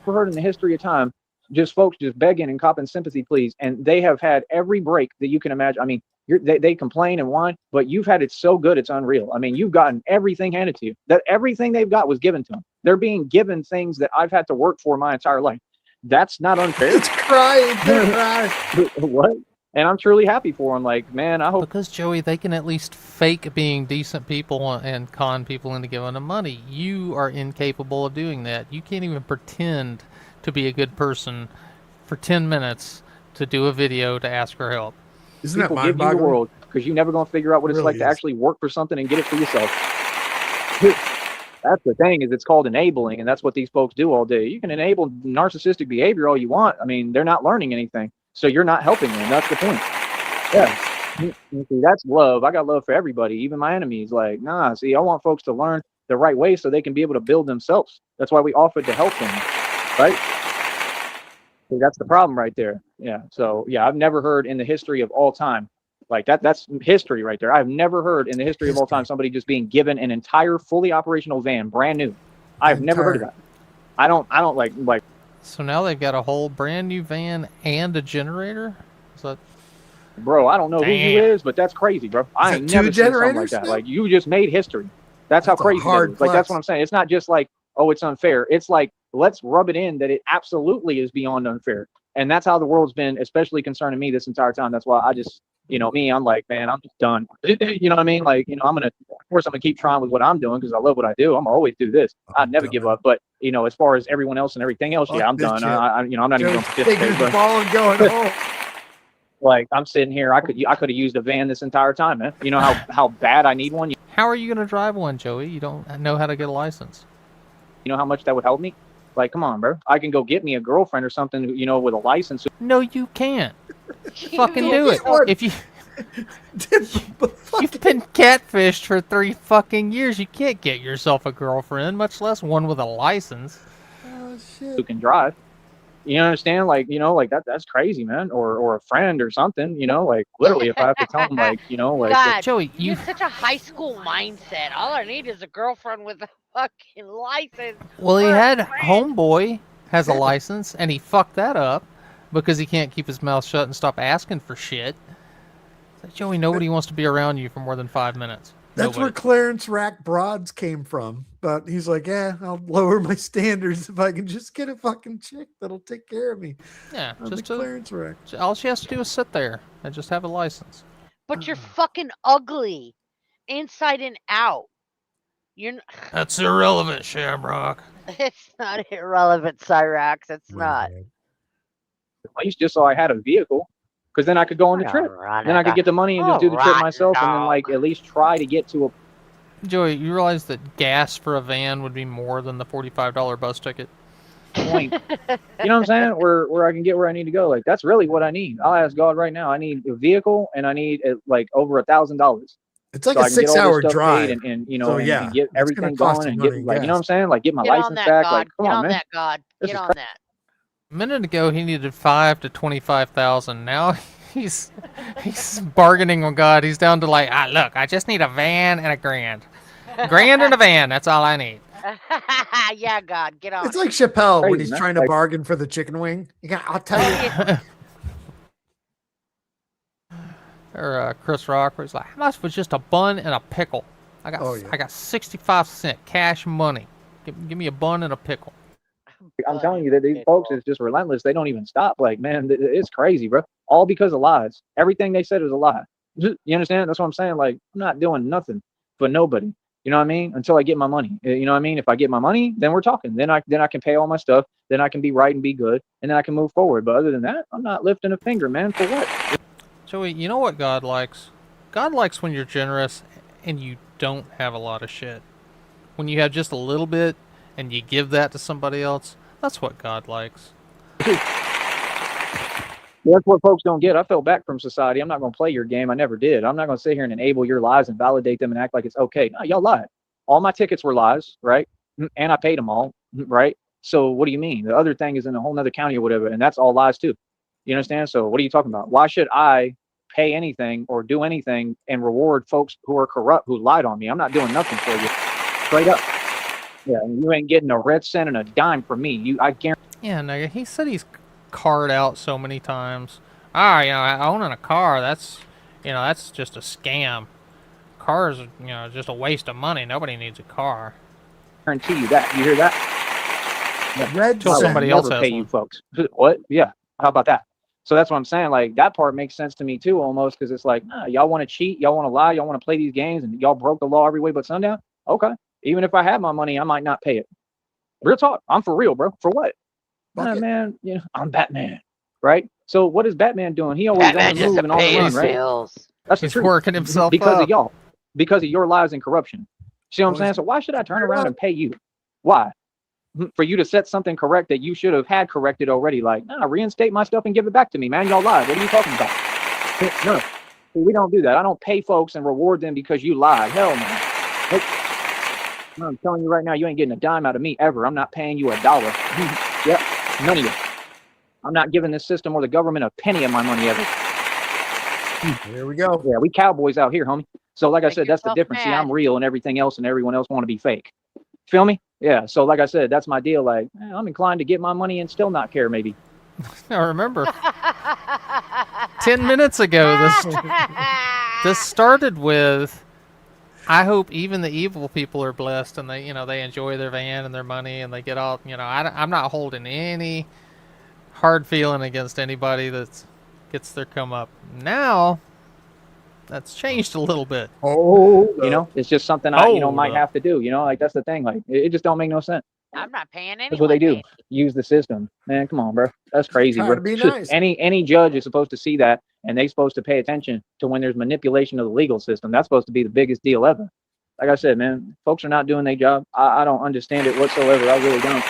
Heard in the history of time, just folks just begging and copping sympathy pleas, and they have had every break that you can imagine. I mean, they complain and whine, but you've had it so good it's unreal. I mean, you've gotten everything handed to you. That everything they've got was given to them. They're being given things that I've had to work for my entire life. That's not unfair. It's crying. They're crying. What? And I'm truly happy for them. Like, man, I hope. Because, Joey, they can at least fake being decent people and con people into giving them money. You are incapable of doing that. You can't even pretend to be a good person for 10 minutes to do a video to ask for help. Isn't that people give you the mind-boggling? world because you're never going to figure out what it's Really like to is. actually work for something and get it for yourself. That's the thing, is it's called enabling, and that's what these folks do all day. You can enable narcissistic behavior all you want. I mean, they're not learning anything, so you're not helping them. That's the point. Yeah. See, that's love. I got love for everybody, even my enemies. Like, nah, see, I want folks to learn the right way so they can be able to build themselves. That's why we offered to help them, right? See, that's the problem right there. Yeah. So, yeah, I've never heard in the history of all time, like that's history right there. I've never heard in the history of all time somebody just being given an entire fully operational van, brand new. I've never heard of that. I don't like. So now they've got a whole brand new van and a generator? Is that... Bro, I don't know who you is, but that's crazy, bro. I ain't never seen something like that. Like, you just made history. That's how crazy that is. Like, that's what I'm saying. It's not just like, oh, it's unfair. It's like, let's rub it in that it absolutely is beyond unfair. And that's how the world's been, especially concerning me this entire time. That's why I just, me, I'm like, man, I'm just done. You know what I mean? Like, of course, I'm going to keep trying with what I'm doing because I love what I do. I'm going to always do this. I never give up. But, as far as everyone else and everything else, yeah, I'm done. I'm not even going to participate. But ball and going home. Like, I'm sitting here, I could have used a van this entire time, man. You know how bad I need one? How are you going to drive one, Joey? You don't know how to get a license. You know how much that would help me? Like, come on, bro. I can go get me a girlfriend or something, with a license. No, you can't. Fucking do it. If you... You've been catfished for 3 fucking years. You can't get yourself a girlfriend, much less one with a license. Oh, shit. Who can drive. You understand? Like, that's crazy, man. Or a friend or something, like, literally, if I have to tell them, like, God, Joey, you have such a high school mindset. All I need is a girlfriend with a fucking license. Well, he had homeboy has a license, and he fucked that up because he can't keep his mouth shut and stop asking for shit. So, Joey, nobody wants to be around you for more than 5 minutes. That's where Clarence Rack Broads came from. But he's like, I'll lower my standards if I can just get a fucking chick that'll take care of me. Yeah, just Clarence Rack. All she has to do is sit there and just have a license. But you're fucking ugly, inside and out. That's irrelevant, Shamrock. It's not irrelevant, Cyrax. It's not. At least just so I had a vehicle, because then I could go on the trip. Then I could get the money and just do the trip myself, and then like at least try to get to a. Joey, you realize that gas for a van would be more than the $45 bus ticket? Point. You know what I'm saying? Where I can get where I need to go. Like, that's really what I need. I'll ask God right now. I need a vehicle, and I need like over $1,000. It's like a 6-hour drive, and and yeah, get everything going and get like, you know what I'm saying? Like, get my license back. God. Like, come get on, on man. that, God. Get on that. A minute ago, he needed 5 to 25,000. Now he's bargaining with God. He's down to like, look, I just need a van and $1,000. $1,000 and a van. That's all I need. Yeah, God, get on. It's like Chappelle when he's man. trying to bargain for the chicken wing. I'll tell you. Or Chris Rock, where he's like, how much for just a bun and a pickle? I got 65 cents cash money. Give me a bun and a pickle. I'm telling you that these folks is just relentless. They don't even stop. Like, man, it's crazy, bro. All because of lies. Everything they said was a lie. You understand? That's what I'm saying. Like, I'm not doing nothing for nobody. You know what I mean? Until I get my money. You know what I mean? If I get my money, then we're talking. Then I can pay all my stuff. Then I can be right and be good. And then I can move forward. But other than that, I'm not lifting a finger, man. For what? Joey, you know what God likes? God likes when you're generous and you don't have a lot of shit. When you have just a little bit and you give that to somebody else, that's what God likes. That's what folks don't get. I fell back from society. I'm not going to play your game. I never did. I'm not going to sit here and enable your lies and validate them and act like it's okay. No, y'all lied. All my tickets were lies, right? And I paid them all, right? So what do you mean? The other thing is in a whole nother county or whatever, and that's all lies too. You understand? So what are you talking about? Why should I pay anything or do anything and reward folks who are corrupt who lied on me? I'm not doing nothing for you. Straight up. Yeah, and you ain't getting a red cent and a dime from me. I guarantee. Yeah, no, he said he's carred out so many times. Owning a car, that's just a scam. Cars, just a waste of money. Nobody needs a car. Guarantee you that. You hear that? Red Till cent. somebody else has pay one. you folks. What? Yeah. How about that? So that's what I'm saying. Like that part makes sense to me too, almost, because it's like, nah, y'all want to cheat, y'all want to lie, y'all want to play these games, and y'all broke the law every way but sundown. Okay. Even if I had my money, I might not pay it. Real talk. I'm for real, bro. For what? Fuck it. Man, I'm Batman, right? So what is Batman doing? He always on Batman the just move to and on the pay run, his right? bills. That's the He's truth. working himself Because up. of y'all, because of your lies and corruption. See what I'm Well, saying? So why should I turn around and pay you? Why? For you to set something correct that you should have had corrected already. Like, nah, reinstate my stuff and give it back to me, man. Y'all lied. What are you talking about? No, we don't do that. I don't pay folks and reward them because you lied. Hell no. Nope. I'm telling you right now, you ain't getting a dime out of me ever. I'm not paying you $1. Yep, none of you. I'm not giving this system or the government a penny of my money ever. Here we go. Yeah, we cowboys out here, homie. So like I Make said, that's the yourself difference. See, I'm mad. real and everything else and everyone else want to be fake. Feel me? Yeah. So like I said, that's my deal. Like, I'm inclined to get my money and still not care, maybe. Now remember, 10 minutes ago, this started with, I hope even the evil people are blessed and they enjoy their van and their money and they get all, I'm not holding any hard feeling against anybody that gets their come up. Now, that's changed a little bit. It's just something I, might have to do, like that's the thing. Like it just don't make no sense. I'm not paying anyone. That's what they do. baby. Use the system. Man, come on, bro. That's crazy, Try bro. to be nice. Any judge is supposed to see that, and they're supposed to pay attention to when there's manipulation of the legal system. That's supposed to be the biggest deal ever. Like I said, man, folks are not doing their job. I don't understand it whatsoever. I really don't.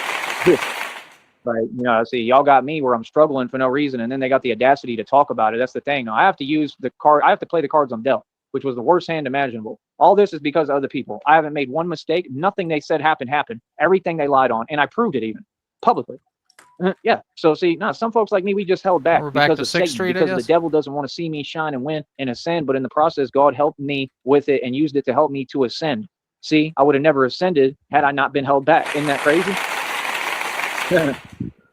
Like, see, y'all got me where I'm struggling for no reason, and then they got the audacity to talk about it. That's the thing. Now, I have to use the card. I have to play the cards I'm dealt, which was the worst hand imaginable. All this is because of other people. I haven't made one mistake. Nothing they said happened. Everything they lied on, and I proved it even publicly. Yeah. So see, some folks like me, we just held back We're back because to of 6th Satan, Street, because the devil doesn't want to see me shine and win and ascend. But in the process, God helped me with it and used it to help me to ascend. See, I would have never ascended had I not been held back. Isn't that crazy?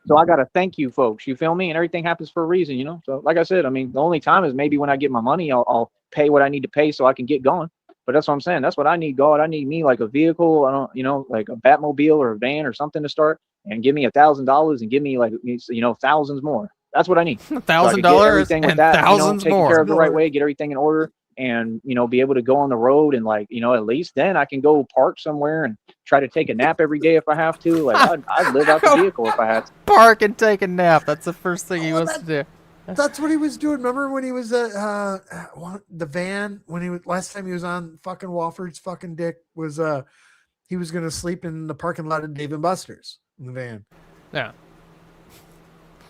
So I got to thank you folks. You feel me? And everything happens for a reason, So like I said, I mean, the only time is maybe when I get my money, I'll pay what I need to pay so I can get going. But that's what I'm saying. That's what I need, God. I need me like a vehicle. I don't, like a Batmobile or a van or something to start and give me $1,000 and give me like, thousands more. That's what I need. $1,000 and thousands taken more. care of the right way, get everything in order, and be able to go on the road and like at least then I can go park somewhere and try to take a nap every day if I have to. Like I'd live out the vehicle if I had to. Park and take a nap. That's the first thing he wants to do. That's what he was doing. Remember when he was at the van when he was last time he was on fucking Walford's fucking dick was he was gonna sleep in the parking lot of Dave and Buster's in the van. Yeah.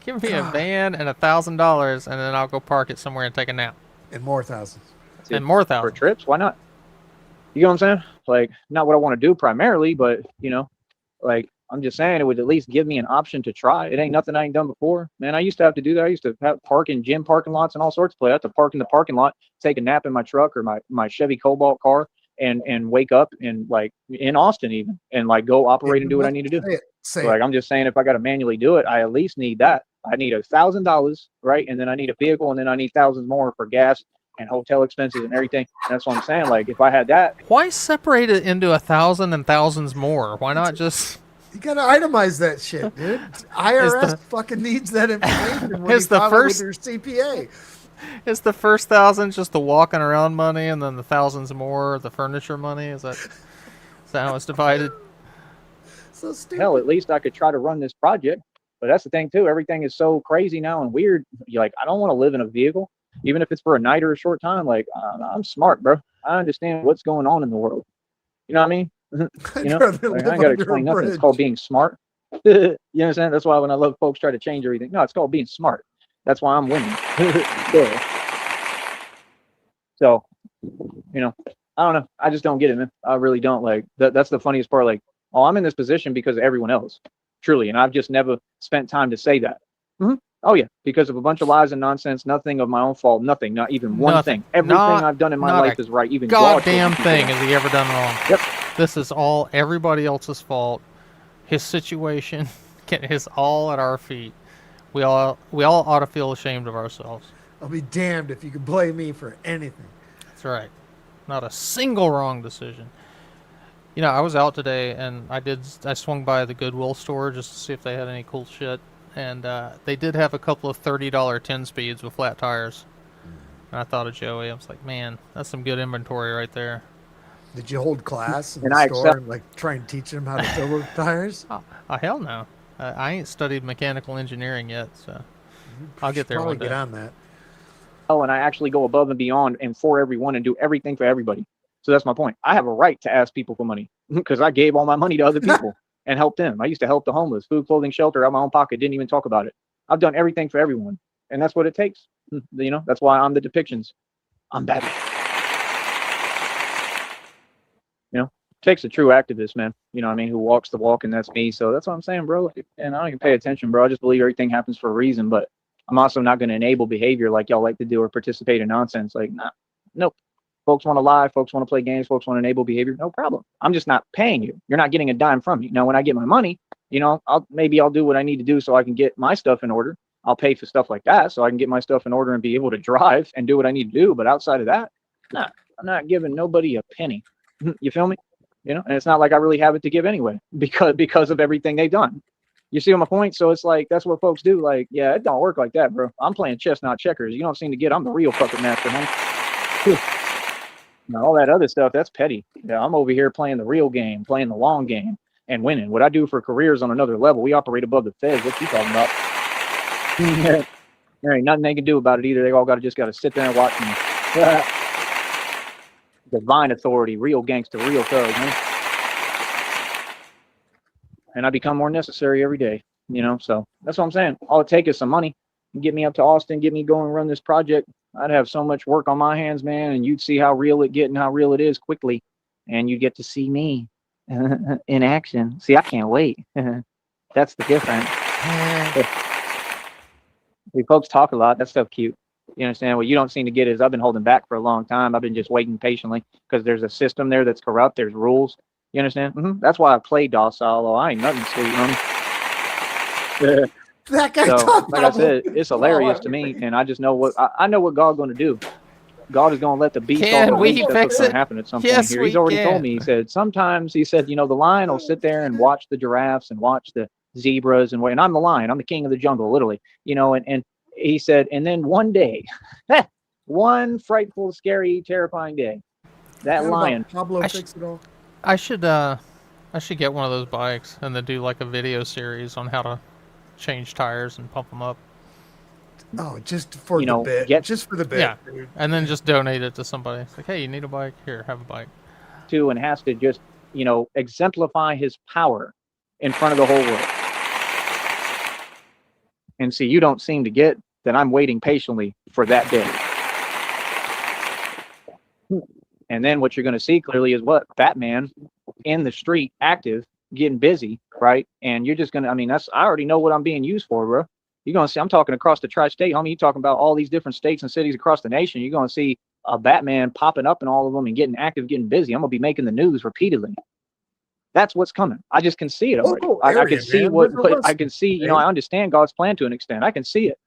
Give me a van and $1,000 and then I'll go park it somewhere and take a nap. And more thousands. And more For thousands. trips, why not? You know what I'm saying? Like, not what I want to do primarily, but like I'm just saying it would at least give me an option to try. It ain't nothing I ain't done before. Man, I used to have to do that. I used to have park in gym parking lots and all sorts of places. I have to park in the parking lot, take a nap in my truck or my Chevy Cobalt car and wake up and like in Austin even and like go operate and do what I need to do. Say So, like, I'm just saying if I got to manually do it, I at least need that. I need $1,000, right? And then I need a vehicle and then I need thousands more for gas and hotel expenses and everything. That's what I'm saying. Like if I had that. Why separate it into 1,000 and thousands more? Why not just... You gotta itemize that shit, dude. IRS fucking needs that information when you file it with your CPA. Is the first 1,000 just the walking around money, and then the thousands more the furniture money? Is that how it's divided? So stupid. Hell, at least I could try to run this project. But that's the thing too. Everything is so crazy now and weird. You're like, I don't want to live in a vehicle. even if it's for a night or a short time. Like I'm smart, bro. I understand what's going on in the world. You know what I mean? You I'd know, rather like, I live ain't got to under a explain nothing. It's bridge. called being smart. You understand? That's why when I love folks try to change everything, no, it's called being smart. That's why I'm winning. Yeah. So, you know, I don't know. I just don't get it, man. I really don't. Like that's the funniest part. Like, oh, I'm in this position because of everyone else, truly, and I've just never spent time to say that. Oh yeah, because of a bunch of lies and nonsense. Nothing of my own fault. Nothing. Not even one Nothing. thing. Everything I've done in my Not life a is right. Even God told me goddamn to do thing that. has he ever done wrong. Yep. This is all everybody else's fault. His situation is all at our feet. We all ought to feel ashamed of ourselves. I'll be damned if you can blame me for anything. That's right. Not a single wrong decision. You know, I was out today and I swung by the Goodwill store just to see if they had any cool shit. And they did have a couple of $30 10 speeds with flat tires. And I thought of Joey. I was like, man, that's some good inventory right there. Did you hold class in And the I store and like try and teach them how to fill the tires? Oh, hell no. I ain't studied mechanical engineering yet, so I'll get there Probably one day. get on that. And I actually go above and beyond and for everyone and do everything for everybody. So that's my point. I have a right to ask people for money because I gave all my money to other people and helped them. I used to help the homeless, food, clothing, shelter out of my own pocket. Didn't even talk about it. I've done everything for everyone, and that's what it takes. You know, that's why I'm the depictions. I'm Batman. You know, it takes a true activist, man. You know what I mean? Who walks the walk, and that's me. So that's what I'm saying, bro. And I don't even pay attention, bro. I just believe everything happens for a reason, but I'm also not going to enable behavior like y'all like to do or participate in nonsense. Like, nah, nope. Folks want to lie. Folks want to play games. Folks want to enable behavior. No problem. I'm just not paying you. You're not getting a dime from me. Now, when I get my money, you know, I'll do what I need to do so I can get my stuff in order. I'll pay for stuff like that so I can get my stuff in order and be able to drive and do what I need to do. But outside of that, nah, I'm not giving nobody a penny. You feel me? You know, and it's not like I really have it to give anyway because of everything they've done. You see my point? So it's like that's what folks do. Like, yeah, it don't work like that, bro. I'm playing chess, not checkers. You don't seem to get. I'm the real fucking master, man. Now, all that other stuff, that's petty. Yeah, I'm over here playing the real game, playing the long game, and winning. What I do for careers on another level. We operate above the feds. What you talking about? There ain't nothing they can do about it either. They all got to sit there and watch me. Divine authority, real gangster, real thug, man. And I become more necessary every day, you know. So that's what I'm saying. All it takes is some money. Get me up to Austin, get me going, run this project. I'd have so much work on my hands, man, and you'd see how real it get and how real it is quickly, and you get to see me in action. See, I can't wait. That's the difference. We folks talk a lot. That stuff cute. You understand? What you don't seem to get is I've been holding back for a long time. I've been just waiting patiently because there's a system there that's corrupt. There's rules. You understand? That's why I play docile. Oh, I ain't nothing sweet, homie. That guy. So, like I said, it's hilarious to me, and I just know what I know what God's going to do. God is going to let the beast off the leash. That's what's going to happen at some point here. He's already told me. He said sometimes you know, the lion will sit there and watch the giraffes and watch the zebras and I'm the lion. I'm the king of the jungle, literally. You know, and he said, and then one day, one frightful, scary, terrifying day, that lion. Pablo fix it all. I should get one of those bikes and then do like a video series on how to change tires and pump them up. Oh, just for the bit. Just for the bit. Yeah, dude. And then just donate it to somebody. It's like, hey, you need a bike? Here, have a bike. And has to just, you know, exemplify his power in front of the whole world. And see, you don't seem to get that I'm waiting patiently for that day. And then what you're going to see clearly is what? Batman in the street, active, getting busy, right? And you're just going to, I already know what I'm being used for, bro. You're going to see, I'm talking across the tri-state, homie. You're talking about all these different states and cities across the nation. You're going to see a Batman popping up in all of them and getting active, getting busy. I'm going to be making the news repeatedly. That's what's coming. I just can see it already. I can see what I can see, you know, I understand God's plan to an extent. I can see it.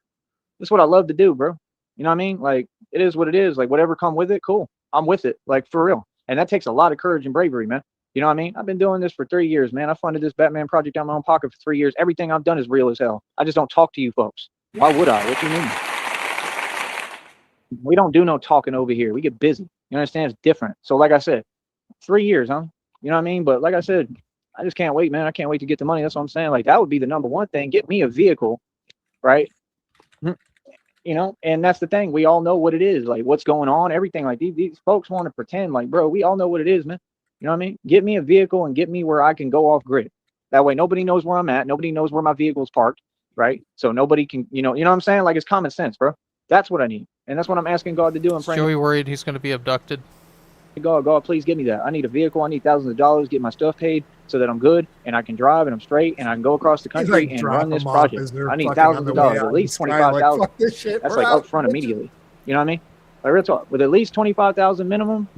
That's what I love to do, bro. You know what I mean? Like, it is what it is. Like, whatever come with it, cool. I'm with it, like, for real. And that takes a lot of courage and bravery, man. You know what I mean? I've been doing this for 3 years, man. I funded this Batman project out of my own pocket for 3 years. Everything I've done is real as hell. I just don't talk to you folks. Why would I? What do you mean? We don't do no talking over here. We get busy. You understand? It's different. So, like I said, 3 years, huh? You know what I mean? But like I said, I just can't wait, man. I can't wait to get the money. That's what I'm saying. Like, that would be the number one thing. Get me a vehicle, right? you know, and that's the thing. We all know what it is, like what's going on, everything. Like these folks want to pretend, like, bro, we all know what it is, man. You know what I mean? Get me a vehicle and get me where I can go off grid. That way, nobody knows where I'm at. Nobody knows where my vehicle's parked, right? So nobody can, you know what I'm saying? Like, it's common sense, bro. That's what I need, and that's what I'm asking God to do. I'm Is praying. Joey worried he's going to be abducted? God, please give me that. I need a vehicle. I need thousands of dollars. Get my stuff paid so that I'm good and I can drive and I'm straight and I can go across the He's country like, and drop run this them off project. as they're I need fucking on thousands their of way dollars, out at in the least sky, like, 25,000. fuck this shit. That's we're like out, up front bitches. immediately. You know what I mean? Like, real talk. With at least 25,000 minimum,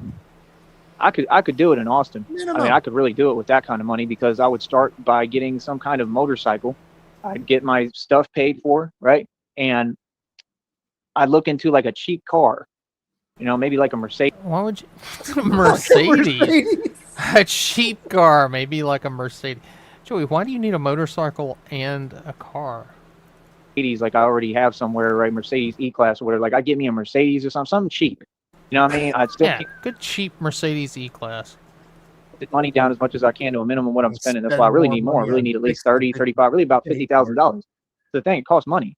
I could do it in Austin. Minimum. I mean, I could really do it with that kind of money because I would start by getting some kind of motorcycle. I'd get my stuff paid for, right? And I'd look into like a cheap car, you know, maybe like a Mercedes. Why would you? Mercedes. Mercedes. A cheap car, maybe like a Mercedes. Joey, why do you need a motorcycle and a car? Like I already have somewhere, right? Mercedes E-Class or whatever. Like I get me a Mercedes or something cheap. You know what I mean? I'd still Yeah, keep good cheap Mercedes E-Class. the money down as much as I can to a minimum what I'm Let's spending. That's spend why I really more need more. I money really on need at least fixing 30, the 35, really about shitty $50,000. The thing, it costs money.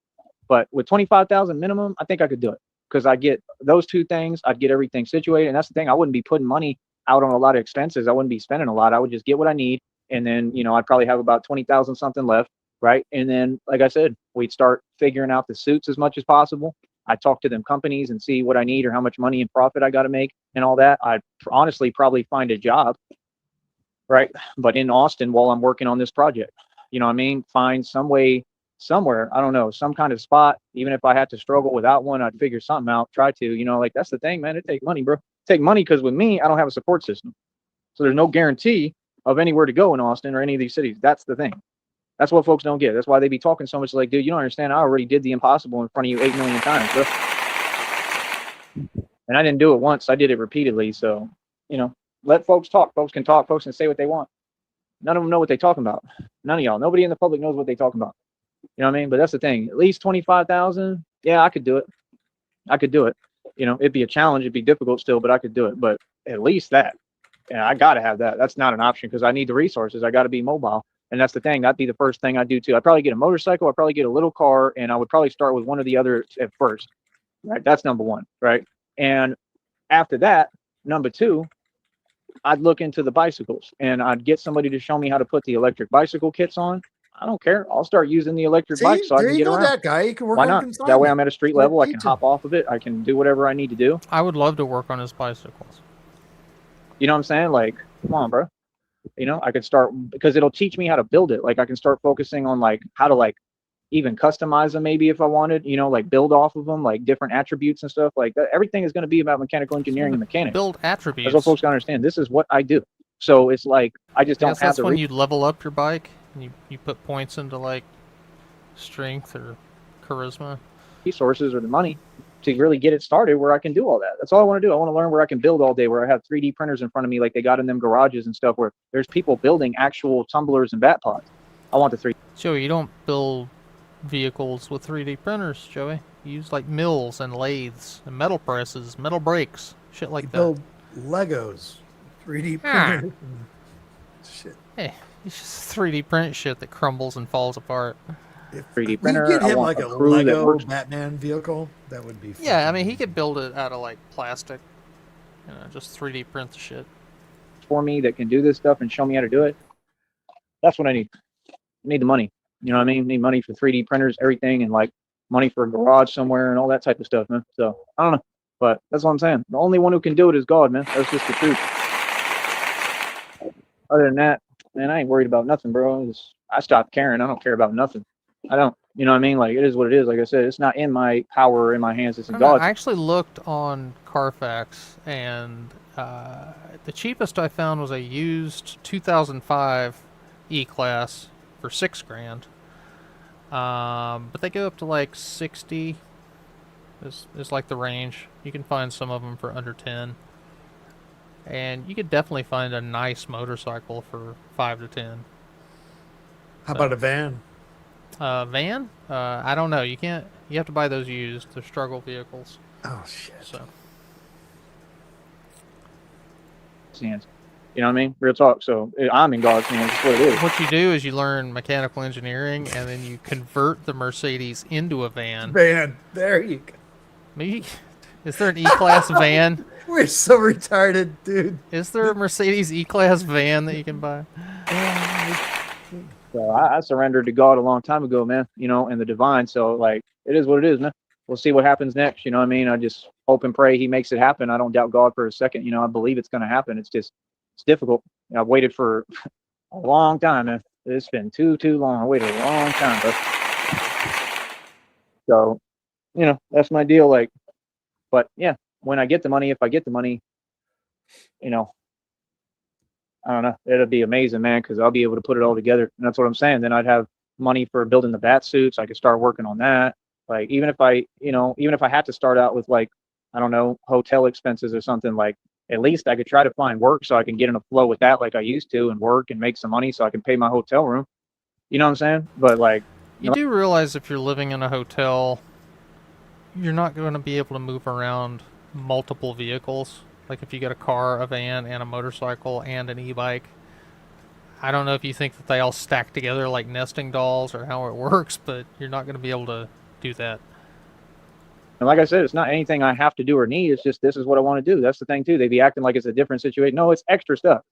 But with 25,000 minimum, I think I could do it. Because I get those two things, I'd get everything situated. And that's the thing, I wouldn't be putting money out on a lot of expenses. I wouldn't be spending a lot. I would just get what I need. And then, you know, I'd probably have about 20,000 something left, right? And then, like I said, we'd start figuring out the suits as much as possible. I'd talk to them companies and see what I need or how much money and profit I got to make and all that. I'd honestly probably find a job, right? But in Austin while I'm working on this project, you know what I mean? Find some way somewhere, I don't know, some kind of spot. Even if I had to struggle without one, I'd figure something out, try to, you know, like that's the thing, man. It take money, bro. Take money because with me, I don't have a support system. So there's no guarantee of anywhere to go in Austin or any of these cities. That's the thing. That's what folks don't get. That's why they be talking so much like, dude, you don't understand. I already did the impossible in front of you 8 million times, bro. And I didn't do it once. I did it repeatedly. So, you know, let folks talk. Folks can talk. Folks can say what they want. None of them know what they're talking about. None of y'all. Nobody in the public knows what they're talking about. You know what I mean? But that's the thing. At least 25,000. Yeah, I could do it. I could do it. You know, it'd be a challenge. It'd be difficult still, but I could do it. But at least that. Yeah, I got to have that. That's not an option because I need the resources. I got to be mobile. And that's the thing. That'd be the first thing I do too. I'd probably get a motorcycle. I'd probably get a little car, and I would probably start with one or the other at first. Right? That's number one. Right? And after that, number two, I'd look into the bicycles, and I'd get somebody to show me how to put the electric bicycle kits on. I don't care. I'll start using the electric bike so I can get around. That guy. You can work Why on not? consignment. That way I'm at a street Start level. I can teaching. hop off of it. I can do whatever I need to do. I would love to work on his bicycles. You know what I'm saying? Like, come on, bro. You know, I could start because it'll teach me how to build it. Like I can start focusing on like how to like even customize them maybe if I wanted, you know, like build off of them, like different attributes and stuff like that. Everything is going to be about mechanical engineering and mechanics. Build attributes. That's what folks gotta understand. This is what I do. So it's like I just don't have that's the when you level up your bike and you put points into like strength or charisma. resources or the money to really get it started where I can do all that. That's all I want to do. I want to learn where I can build all day, where I have 3D printers in front of me like they got in them garages and stuff where there's people building actual tumblers and bat pods. I want the 3D. Joey, you don't build vehicles with 3D printers, Joey. You use like mills and lathes and metal presses, metal brakes, shit like that. Build Legos, 3D printers. Shit. Hey, it's just 3D print shit that crumbles and falls apart. If 3D we printer, get I him want like a a crew that Lego works- Batman vehicle, that would be. Yeah, I fucking mean, he amazing. could build it out of like plastic. You know, just 3D print the shit. for me that can do this stuff and show me how to do it. That's what I need. I need the money. You know what I mean? I need money for 3D printers, everything, and like money for a garage somewhere and all that type of stuff, man. So I don't know. But that's what I'm saying. The only one who can do it is God, man. That's just the truth. Other than that, man, I ain't worried about nothing, bro. I stopped caring. I don't care about nothing. I don't. You know what I mean? Like, it is what it is. Like I said, it's not in my power or in my hands. It's in God's. I actually looked on Carfax, and the cheapest I found was a used 2005 E-Class for $6,000. But they go up to like 60. Is like the range. You can find some of them for under 10. And you could definitely find a nice motorcycle for 5 to 10. How about a van? Van? I don't know. You can't. You have to buy those used. They're struggle vehicles. Oh shit! So hands. You know what I mean? Real talk. So I'm in God's hands. That's what it is. What you do is you learn mechanical engineering, and then you convert the Mercedes into a van. Man, there you go. Maybe is there an E-Class van? We're so retarded, dude. Is there a Mercedes E-Class van that you can buy? So I surrendered to God a long time ago, man. You know, and the divine. So like, it is what it is, man. We'll see what happens next. You know what I mean? I just hope and pray He makes it happen. I don't doubt God for a second. You know, I believe it's going to happen. It's difficult. I've waited for a long time, man. It's been too long. I waited a long time, but so you know, that's my deal. Like, but yeah, when I get the money, if I get the money, you know, I don't know, it'll be amazing, man, because I'll be able to put it all together. And that's what I'm saying. Then I'd have money for building the bat suits. I could start working on that. Like, even if I had to start out with like, I don't know, hotel expenses or something, like at least I could try to find work so I can get in a flow with that like I used to and work and make some money so I can pay my hotel room. You know what I'm saying? But like, You do realize if you're living in a hotel, you're not going to be able to move around multiple vehicles. Like if you get a car, a van, and a motorcycle and an e-bike. I don't know if you think that they all stack together like nesting dolls or how it works, but you're not going to be able to do that. and like I said, it's not anything I have to do or need. It's just this is what I want to do. That's the thing too. They be acting like it's a different situation. No, it's extra stuff.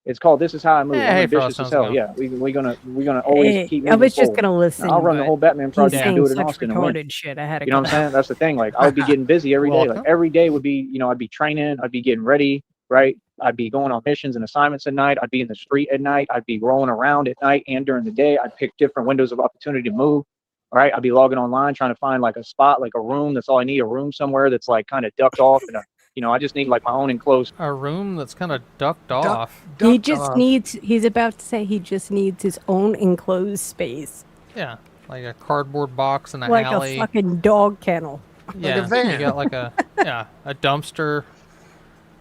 It's called This Is How I Move. Yeah, I'm hey, ambitious Frost, as how's it hell. going? Yeah, we're gonna always Hey, keep I moving was just forward. gonna listen. I'll run the but whole Batman he's project and saying do it in such Austin and win. retarded shit. I had to You know what I'm saying? That's the thing. Like I would be getting busy every day. Like Welcome. every day would be, you know, I'd be training, I'd be getting ready, right? I'd be going on missions and assignments at night. I'd be in the street at night. I'd be rolling around at night and during the day. I'd pick different windows of opportunity to move. All right. I'd be logging online trying to find like a spot, like a room. That's all I need, a room somewhere that's like kind of ducked off and you know, I just need like my own enclosed. A room that's kind of ducked off. He Ducked just off. needs. He's about to say he just needs his own enclosed space, Yeah, like a cardboard box in a like alley. a fucking dog kennel. Yeah, van. you got like a dumpster.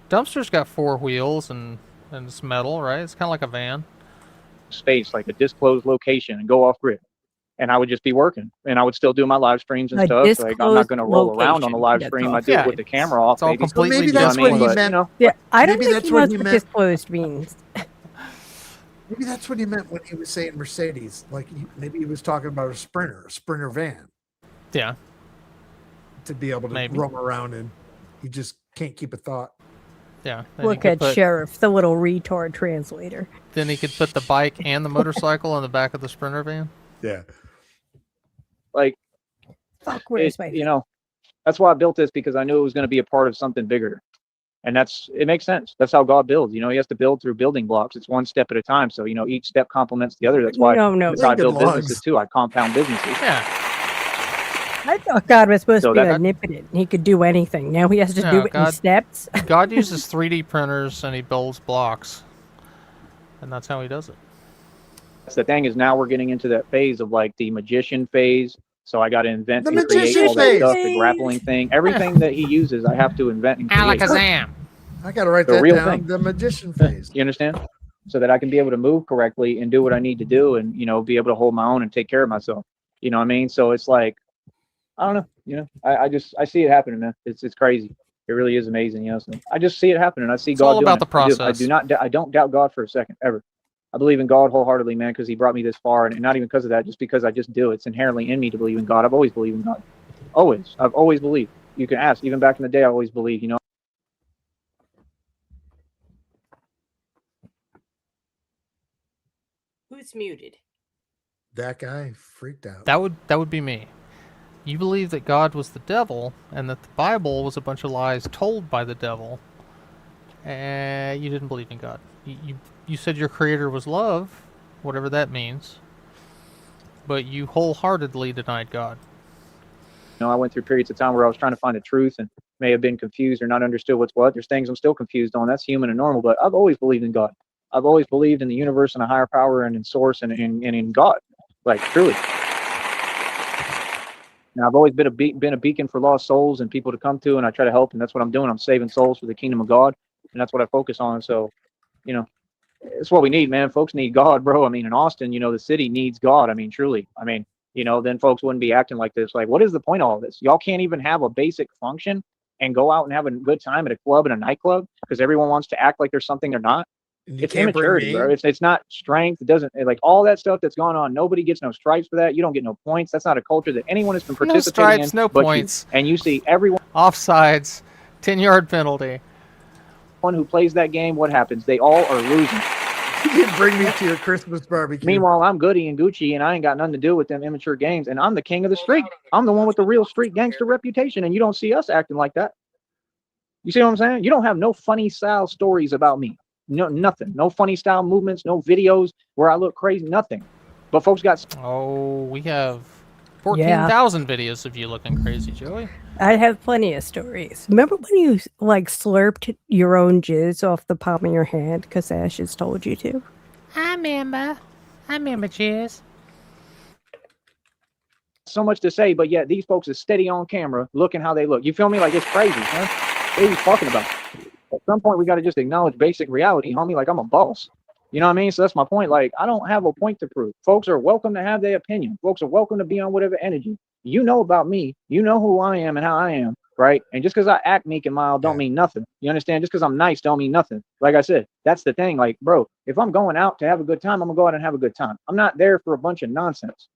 Dumpster's got four wheels and it's metal, right? It's kind of like a van. Space, like a disclosed location, and go off grid. And I would just be working, and I would still do my live streams and A stuff. Like I'm not disclosed going to roll around on the location, live that's stream. all. I do it Yeah, with the camera off. it's all Maybe. completely maybe that's You know what what I mean? he But, meant. you know, Yeah, I don't Maybe think that's he what knows he what meant. disclosed means. Maybe that's what he meant when he was saying Mercedes. Like maybe he was talking about a sprinter van Yeah, to be able to Maybe. roam around in. He just can't keep a thought. yeah. Then Look at Sheriff, the little retard translator. Then he could put the bike and the motorcycle in the back of the Sprinter van. Yeah. like Fuck, where's my? you know, that's why I built this, because I knew it was going to be a part of something bigger. And it makes sense. That's how God builds. You know, He has to build through building blocks. It's one step at a time. So, you know, each step complements the other. That's why No, that's how I Lincoln build logs. businesses too. I compound businesses. Yeah, I thought God was supposed So to be that- omnipotent. He could do anything. Now he has to No, do it in God- steps. God uses 3D printers and He builds blocks, and that's how He does it. That's the thing, is now we're getting into that phase of like the magician phase. So I got to invent The and create magician all that phase. stuff, the grappling thing, everything that He uses, I have to invent and create. Alakazam. I got to write The that real down. thing. The magician phase. You understand? So that I can be able to move correctly and do what I need to do, and you know, be able to hold my own and take care of myself. You know what I mean? So it's like, I don't know. You know, I see it happening, man. It's crazy. It really is amazing. You know, so I just see it happening. I see It's God all doing about it. the process. I don't doubt God for a second ever. I believe in God wholeheartedly, man, because He brought me this far, and not even because of that, just because I just do. It's inherently in me to believe in God. I've always believed in God. Always. I've always believed. You can ask. Even back in the day, I always believed. You know. Who's muted? That guy freaked out. That would be me. You believe that God was the devil and that the Bible was a bunch of lies told by the devil. You didn't believe in God. You said your creator was love, whatever that means. But you wholeheartedly denied God. You know, I went through periods of time where I was trying to find the truth and may have been confused or not understood what's what. There's things I'm still confused on. That's human and normal, but I've always believed in God. I've always believed in the universe and a higher power and in source and in God, like truly. Now, I've always been a beacon for lost souls and people to come to, and I try to help, and that's what I'm doing. I'm saving souls for the kingdom of God, and that's what I focus on. So, you know, it's what we need, man. Folks need God, bro. I mean, in Austin, you know, the city needs God. I mean, truly. I mean, you know, then folks wouldn't be acting like this. Like, what is the point of all this? Y'all can't even have a basic function and go out and have a good time at a club and a nightclub because everyone wants to act like there's something they're not. You It's can't bring immaturity, me. bro. It's not strength. It doesn't like all that stuff that's gone on. Nobody gets no stripes for that. You don't get no points. That's not a culture that anyone has been No participating stripes, in. no but points. And you see everyone Offsides, 10-yard penalty. who plays that game, what happens? They all are losing. You can bring me to your Christmas barbecue. Meanwhile, I'm Goody and Gucci, and I ain't got nothing to do with them immature games. And I'm the king of the street. I'm the one with the real street gangster reputation, and you don't see us acting like that. You see what I'm saying? You don't have no funny style stories about me. No, nothing. No funny style movements. No videos where I look crazy. Nothing. But folks got. Oh, we have 14,000 videos of you looking crazy, Joey. I have plenty of stories. Remember when you like slurped your own jizz off the palm of your hand because Ashes told you to? I remember, Jizz. So much to say, but yet these folks are steady on camera looking how they look. You feel me? Like it's crazy, man. What are you talking about? At some point, we got to just acknowledge basic reality, homie. Like I'm a boss. You know what I mean? So that's my point. Like I don't have a point to prove. Folks are welcome to have their opinion. Folks are welcome to be on whatever energy. You know about me. You know who I am and how I am, right? And just because I act meek and mild don't mean nothing. You understand? Just because I'm nice don't mean nothing. Like I said, that's the thing. Like, bro, if I'm going out to have a good time, I'm gonna go out and have a good time. I'm not there for a bunch of nonsense.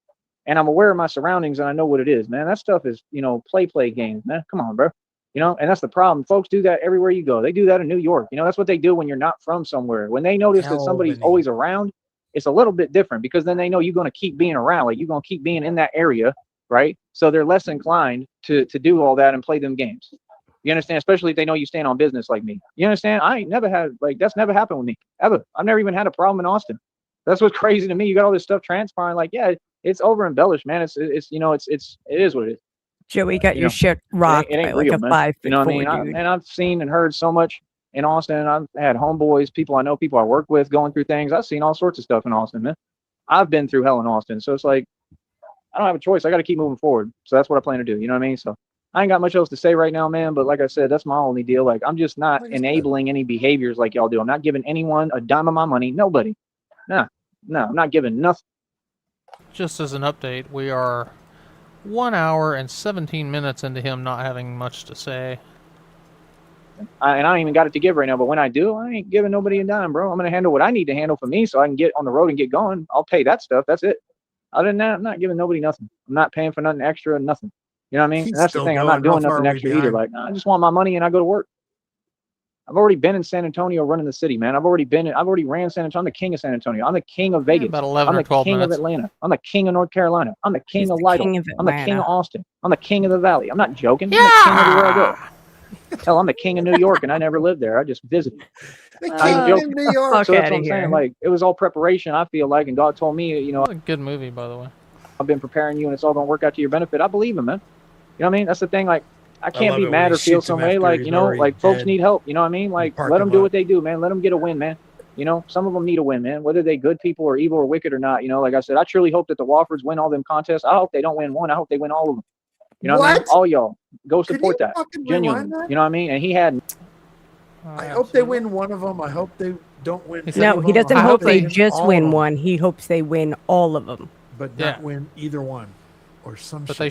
And I'm aware of my surroundings and I know what it is, man. That stuff is, play games, man. Come on, bro. And that's the problem. Folks do that everywhere you go. They do that in New York. That's what they do when you're not from somewhere. When they notice that somebody's always around, it's a little bit different because then they know you're going to keep being around. Like you're going to keep being in that area, right? So they're less inclined to do all that and play them games. You understand? Especially if they know you stand on business like me. You understand? I ain't never had, that's never happened with me, ever. I've never even had a problem in Austin. That's what's crazy to me. You got all this stuff transpiring. Like, yeah, it's over embellished, man. It is what it is. Joey got your shit rocked it ain't by like real, a man. 5'4" You know what I mean? dude. And I've seen and heard so much in Austin. I've had homeboys, people I know, people I work with going through things. I've seen all sorts of stuff in Austin, man. I've been through hell in Austin. So it's like, I don't have a choice. I got to keep moving forward. So that's what I plan to do. You know what I mean? So I ain't got much else to say right now, man. But like I said, that's my only deal. Like, I'm just not enabling any behaviors like y'all do. I'm not giving anyone a dime of my money. Nobody. No, I'm not giving nothing. Just as an update, we are 1 hour and 17 minutes into him not having much to say. And I ain't even got it to give right now, but when I do, I ain't giving nobody a dime, bro. I'm going to handle what I need to handle for me so I can get on the road and get going. I'll pay that stuff. That's it. Other than that, I'm not giving nobody nothing. I'm not paying for nothing extra, nothing. You know what I mean? And that's the thing. I'm not doing nothing extra either. Like, I just want my money and I go to work. I've already been in San Antonio running the city, man. I've already ran San Antonio. I'm the king of San Antonio. I'm the king of Vegas. About 11 or 12 I'm the king minutes. of Atlanta. I'm the king of North Carolina. I'm the king of Lytle. I'm the king of Austin. I'm the king of the Valley. I'm not joking. I'm the king everywhere I go. Hell, I'm the king of New York, and I never lived there. I just visited. I'm joking. New York. So that's what I'm saying. Like, it was all preparation, I feel like, and God told me, That's a good movie, by the way. I've been preparing you, and it's all going to work out to your benefit. I believe him, man. You know what I mean? That's the thing. Like, I can't be mad or feel some way. Like, like folks need help. You know what I mean? Like, let them do what they do, man. Let them get a win, man. Some of them need a win, man. Whether they good people or evil or wicked or not. Like I said, I truly hope that the Woffords win all them contests. I hope they don't win one. I hope they win all of them. You know what I mean? All y'all go support that. Genuinely. You know what I mean? And he had. I hope they win one of them. I hope they don't win. No, he doesn't hope they just win one. He hopes they win all of them. But not win either one, or some. But they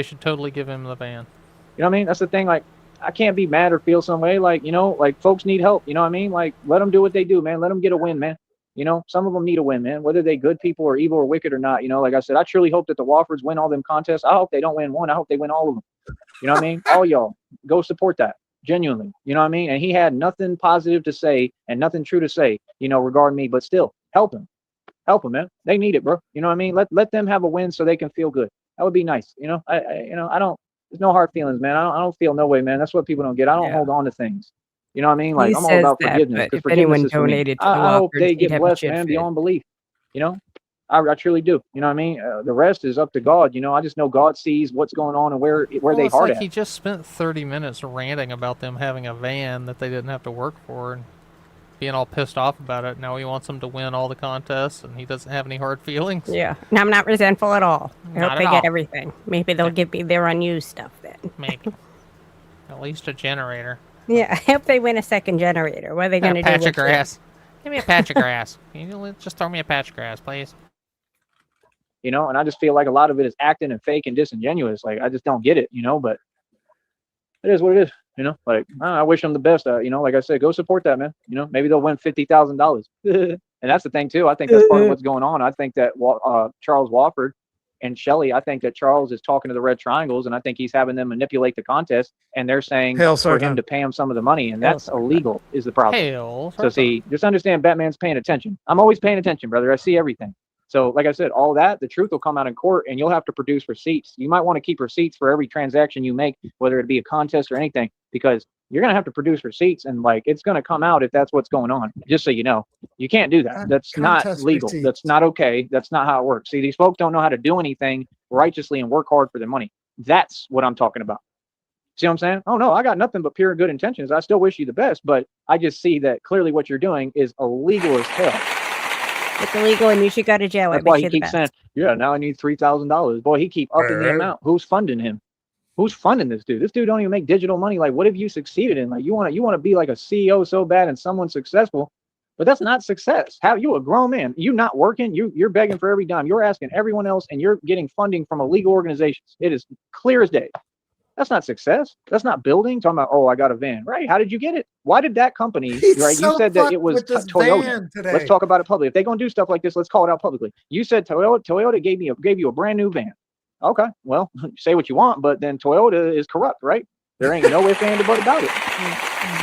should totally give him the van. You know what I mean? That's the thing. Like, I can't be mad or feel some way. Like, like folks need help. You know what I mean? Like, let them do what they do, man. Let them get a win, man. Some of them need a win, man. Whether they good people or evil or wicked or not. Like I said, I truly hope that the Woffords win all them contests. I hope they don't win one. I hope they win all of them. You know what I mean? All y'all go support that. Genuinely. You know what I mean? And he had nothing positive to say and nothing true to say, regarding me, but still help him. Help them, man. They need it, bro. You know what I mean? Let them have a win so they can feel good. That would be nice. I don't. There's no hard feelings, man. I don't feel no way, man. That's what people don't get. I don't hold on to things. You know what I mean? Like, I'm all about forgiveness. If anyone donated to I hope they get blessed, man, beyond belief. I truly do. You know what I mean? The rest is up to God. I just know God sees what's going on and where they heart at. He just spent 30 minutes ranting about them having a van that they didn't have to work for and being all pissed off about it. Now he wants them to win all the contests, and he doesn't have any hard feelings. Yeah, and I'm not resentful at all. I Not hope they at get all. everything. Maybe they'll give me their unused stuff then. Maybe. At least a generator. Yeah, I hope they win a second generator. What are they going to do? A patch with of grass. Give me a patch of grass. Can you just throw me a patch of grass, please? And I just feel like a lot of it is acting and fake and disingenuous. Like, I just don't get it, but it is what it is. You know, like I wish them the best. You know, like I said, go support that man. You know, maybe they'll win $50,000. And that's the thing too. I think that's part of what's going on. I think that Charles Wofford and Shelley, I think that Charles is talking to the Red Triangles, and I think he's having them manipulate the contest, and they're saying Hail for him Sargon. to pay him some of the money, and that's illegal. Is the problem? Hail. So see, just understand, Batman's paying attention. I'm always paying attention, brother. I see everything. So, like I said, all that, the truth will come out in court, and you'll have to produce receipts. You might want to keep receipts for every transaction you make, whether it be a contest or anything, because you're going to have to produce receipts, and like it's going to come out if that's what's going on. Just so you know, you can't do that. That's not Contest legal. receipts. That's not okay. That's not how it works. See, these folks don't know how to do anything righteously and work hard for their money. That's what I'm talking about. See what I'm saying? Oh no, I got nothing but pure good intentions. I still wish you the best, but I just see that clearly what you're doing is illegal as hell. It's illegal and you should go to jail. That's why he keeps saying, yeah, now I need $3,000. Boy, he keep upping the amount. Who's funding him? Who's funding this dude? This dude don't even make digital money. Like, what have you succeeded in? Like, you want to be like a CEO so bad and someone successful, but that's not success. How you a grown man? You not working? You're begging for every dime. You're asking everyone else, and you're getting funding from illegal organizations. It is clear as day. That's not success. That's not building. Talking about, oh, I got a van. Right. How did you get it? Why did that company, right? So You said that it was Toyota. Let's talk about it publicly. If they're going to do stuff like this, let's call it out publicly. You said Toyota gave you a brand new van. Okay. Well, say what you want, but then Toyota is corrupt, right? There ain't no ifs, ands, or buts about it.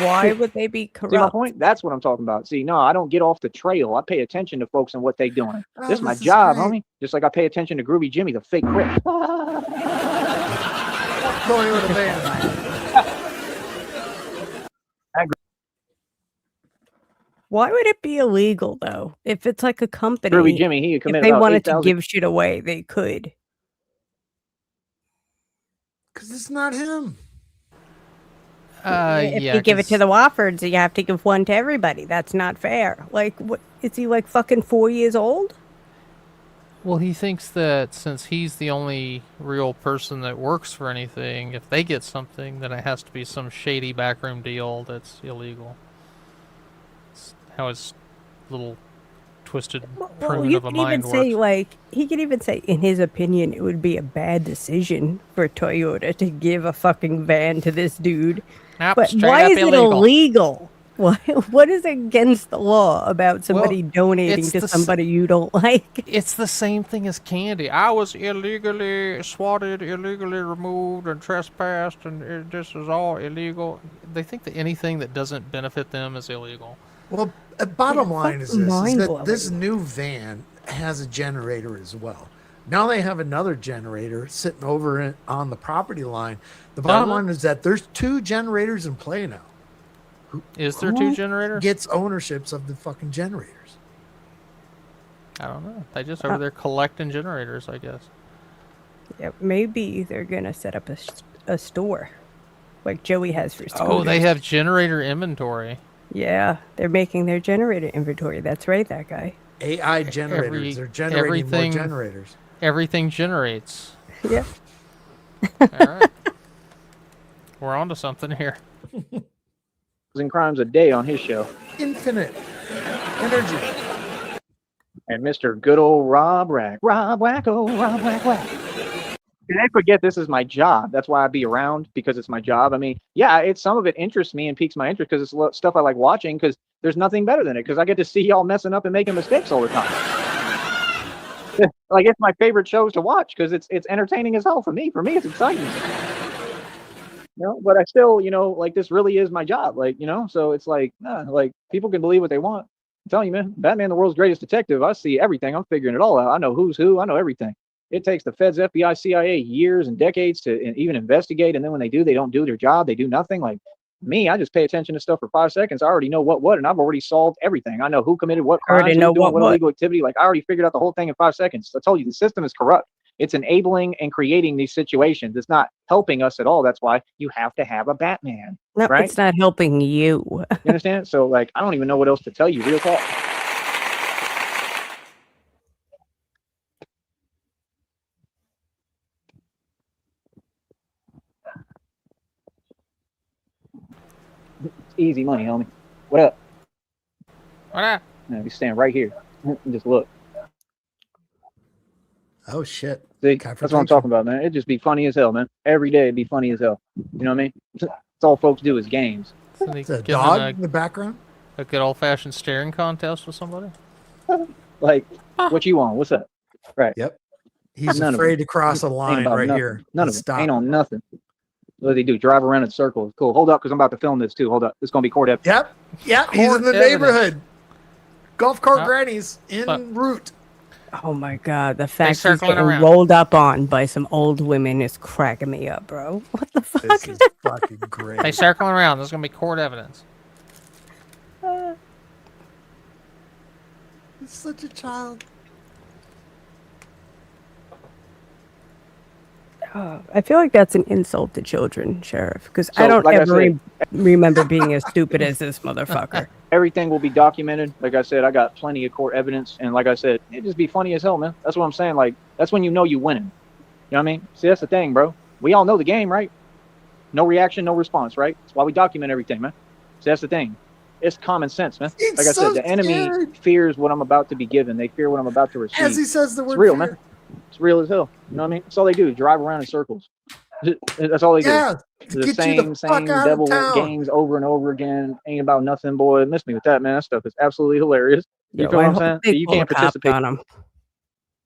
Why would they be corrupt? See my point? That's what I'm talking about. See, no, I don't get off the trail. I pay attention to folks and what they doing. This is my job, homie. Just like I pay attention to Groovy Jimmy, the fake crip. Toyota van. Why would it be illegal though? If it's like a company, Groovy Jimmy, he if committed they about wanted to 8,000. give shit away, they could. Because it's not him. If you give it to the Woffords, you have to give one to everybody. That's not fair. Like, what is he like? Fucking 4 years old? Well, he thinks that since he's the only real person that works for anything, if they get something, then it has to be some shady backroom deal that's illegal. It's how his little twisted prune of a mind works. He could even say, in his opinion, it would be a bad decision for Toyota to give a fucking van to this dude. Nope, but why is it illegal? What is against the law about somebody donating to somebody you don't like? It's the same thing as candy. I was illegally swatted, illegally removed, and trespassed, and this is all illegal. They think that anything that doesn't benefit them is illegal. Well, bottom line is that this new van has a generator as well. Now they have another generator sitting over on the property line. The bottom line is that there's 2 generators in play now. Is there 2 generators? Gets ownerships of the fucking generators. I don't know. They just over there collecting generators, I guess. Yeah, maybe they're gonna set up a store, like Joey has for scooters. Oh, they have generator inventory. Yeah, they're making their generator inventory. That's right, that guy. AI generators. They're generating more generators. Everything generates. Yeah. All right. We're on to something here. And crimes a day on his show. Infinite energy. And Mr. Good old Rob Wacko, Rob Whack. And I forget this is my job. That's why I be around, because it's my job. I mean, yeah, some of it interests me and piques my interest because it's stuff I like watching, because there's nothing better than it, because I get to see y'all messing up and making mistakes all the time. Like, it's my favorite shows to watch because it's entertaining as hell for me. For me, it's exciting. You know, but I still, like, this really is my job. Like, so it's like people can believe what they want. I'm telling you, man, Batman, the world's greatest detective. I see everything. I'm figuring it all out. I know who's who. I know everything. It takes the feds, FBI, CIA years and decades to even investigate. And then when they do, they don't do their job. They do nothing. Like me, I just pay attention to stuff for 5 seconds. I already know what, and I've already solved everything. I know who committed what crimes, who's doing what illegal activity. Like, I already figured out the whole thing in 5 seconds. I told you, the system is corrupt. It's enabling and creating these situations. It's not helping us at all. That's why you have to have a Batman. No, right? It's not helping you. You understand? So, like, I don't even know what else to tell you. Real talk. It's easy money, homie. What up? What up? You stand right here and just look. Oh shit! See, that's what I'm talking about, man. It'd just be funny as hell, man. Every day it'd be funny as hell. You know what I mean? That's all folks do is games. So they Is that a give him dog in the background? a good old-fashioned staring contest with somebody. Like, what you want? What's up? Right. Yep. He's None of afraid them. to cross a Ain't line about right nothing. here. None of Let's them. stop. Ain't on nothing. What do they do? Drive around in circles. Cool. Hold up, because I'm about to film this too. Hold up. It's gonna be court episode. Yep. He's Court in the evidence. neighborhood. Golf cart Oh. grannies en But- route. Oh my god, the fact he's circling getting around. rolled up on by some old women is cracking me up, bro. What the fuck? This is fucking great. They circling around. There's gonna be court evidence. He's such a child. I feel like that's an insult to children, Sheriff, because I So, don't like I ever said- remember being as stupid as this motherfucker. Everything will be documented. Like I said, I got plenty of court evidence, and like I said, it just be funny as hell, man. That's what I'm saying. Like, that's when you know you winning. You know what I mean? See, that's the thing, bro. We all know the game, right? No reaction, no response, right? That's why we document everything, man. See, that's the thing. It's common sense, man. He's Like I so said, the enemy scared. fears what I'm about to be given. They fear what I'm about to receive. As he says the word It's real, fear. man. It's real as hell. You know what I mean? That's all they do. Drive around in circles. That's all they do. Yeah. The Get same, you the fuck same out devil of town. games over and over again. Ain't about nothing, boy. Miss me with that, man. That stuff is absolutely hilarious. You Yo, feel I what I'm hope saying? they You pull can't a cop participate on him.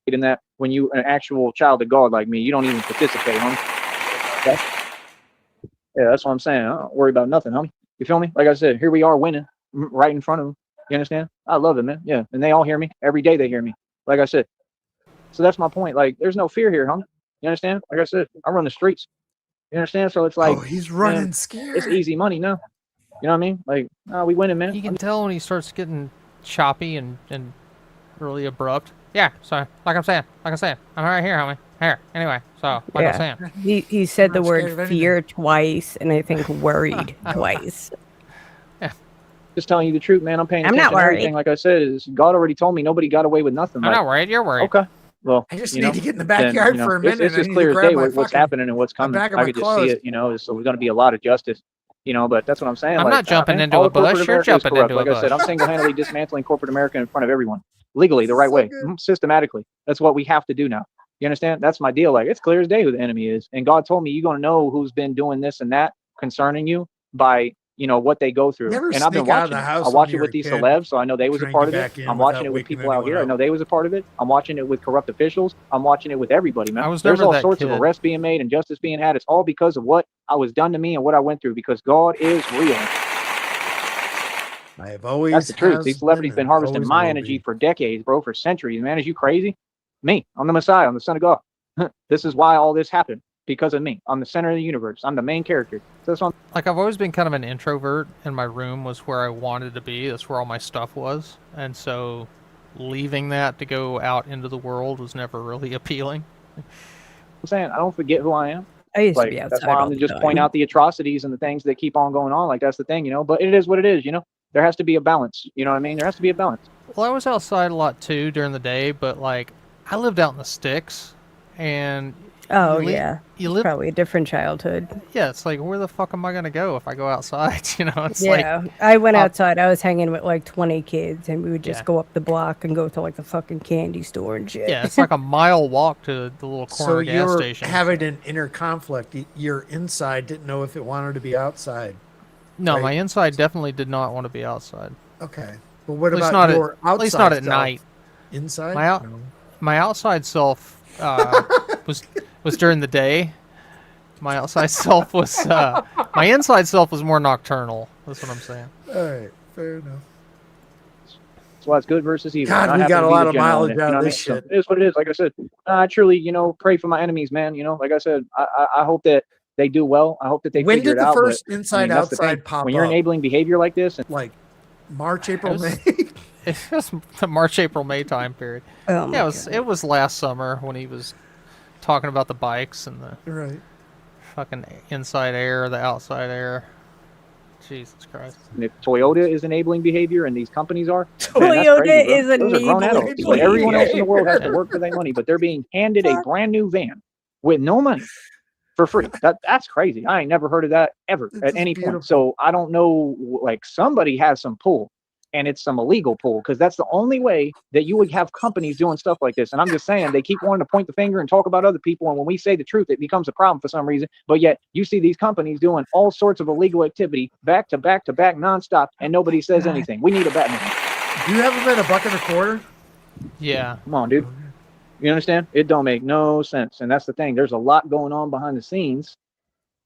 in that when you an actual child of God like me. You don't even participate, homie. Yeah, that's what I'm saying. I don't worry about nothing, homie. You feel me? Like I said, here we are winning right in front of them. You understand? I love it, man. Yeah, and they all hear me. Every day they hear me. Like I said. So that's my point. Like, there's no fear here, homie. You understand? Like I said, I run the streets. You understand? So it's like, Oh, he's running man, scared. it's easy money now. You know what I mean? Like, we winning, man. You can tell when he starts getting choppy and really abrupt. Yeah, so like I'm saying, I'm right here, homie. Here. Anyway, so like I'm saying. He said the not scared word of anything. fear twice, and I think worried twice. Just telling you the truth, man. I'm paying I'm attention not to everything. worried. Like I said, God already told me nobody got away with nothing. I'm Like, not worried. You're worried. okay. Well, I just you need know, to get in the then, backyard you know, for a minute. It's I just need clear to as grab day my what's fucking- happening and what's my coming. bag of I my could just clothes. see it, you know. So there's going to be a lot of justice, you know. But that's what I'm saying. I'm like, not jumping man, into all a of corporate bush. You're America is jumping corrupt. into a Like I said, I'm bush. single-handedly dismantling corporate America in front of everyone, legally, the right So way, good. systematically. That's what we have to do now. You understand? That's my deal. Like, it's clear as day who the enemy is. And God told me you're going to know who's been doing this and that concerning you by, you know, what they go through. You ever And I've been sneak out of watching the it. house I when watch you it were with a these kid, celebs, so I know they was a trying to part get of it. back in I'm watching without it with waking people out anyone here. I up? know they was a part of it. I'm watching it with corrupt officials. I'm watching it with everybody, man. I was There's never all that sorts of kid. arrests being made and justice being had. It's all because of what I was done to me and what I went through, because God is real. I have always. That's the truth. has These celebrities been and harvesting always my will energy be. for decades, bro, for centuries, man. Is you crazy? Me. I'm the Messiah. I'm the Son of God. This is why all this happened. Because of me. I'm the center of the universe. I'm the main character. So that's what Like, I've always been kind of an introvert, and my room was where I wanted to be. That's where all my stuff was. And so leaving that to go out into the world was never really appealing. I'm saying. I don't forget who I am. I used to Like, be outside that's why all I'm the just time. point out the atrocities and the things that keep on going on. Like, that's the thing, you know. But it is what it is, you know. There has to be a balance. You know what I mean? There has to be a balance. Well, I was outside a lot too during the day, but like, I lived out in the sticks, and Oh, you li- yeah. you live. Probably a different childhood. Yeah, it's like, where the fuck am I gonna go if I go outside? You know, it's like, Yeah. I went uh, outside. I was hanging with like 20 kids, and we would just Yeah. go up the block and go to like the fucking candy store and shit. yeah, it's like a mile walk to the little corner So gas you're station. having an inner conflict. Your inside didn't know if it wanted to be outside. No, right? my inside definitely did not want to be outside. Okay, but what At least about not your outside? at least not at self? night. Inside. My out- No. My outside self was during the day. My outside self was my inside self was more nocturnal. That's what I'm saying. All right, fair enough. That's why it's good versus evil. God, And I we happen got to a be lot the of general in mileage it, you out know of what I this mean? So shit. it is what it is. Like I said, I truly, you know, pray for my enemies, man. You know, like I said, I hope that they do well. I hope that they When figure did it the out. first But, I inside mean, that's the thing. outside pop When you're up? enabling behavior like this, and Like March, April, It was- May. It was the March, April, May time period. Oh, my Yeah, it God. was last summer when he was talking about the bikes and the Right. fucking inside air, the outside air. Jesus Christ. if Toyota is enabling behavior and these companies are, man, that's Toyota crazy, bro. is Those are grown enabling adults. Like, everyone else in the world has to behavior. work for their money, but they're being handed a brand new van with no money for free. That's crazy. I ain't never heard of that ever This at is any beautiful. point. So I don't know. Like, somebody has some pull. and it's some illegal pool, because that's the only way that you would have companies doing stuff like this. And I'm just saying, they keep wanting to point the finger and talk about other people, and when we say the truth, it becomes a problem for some reason. But yet you see these companies doing all sorts of illegal activity back to back to back nonstop, and nobody says anything. We need a Batman. Do you have them at $1.25? Yeah. Come on, dude. You understand? It don't make no sense. And that's the thing. There's a lot going on behind the scenes,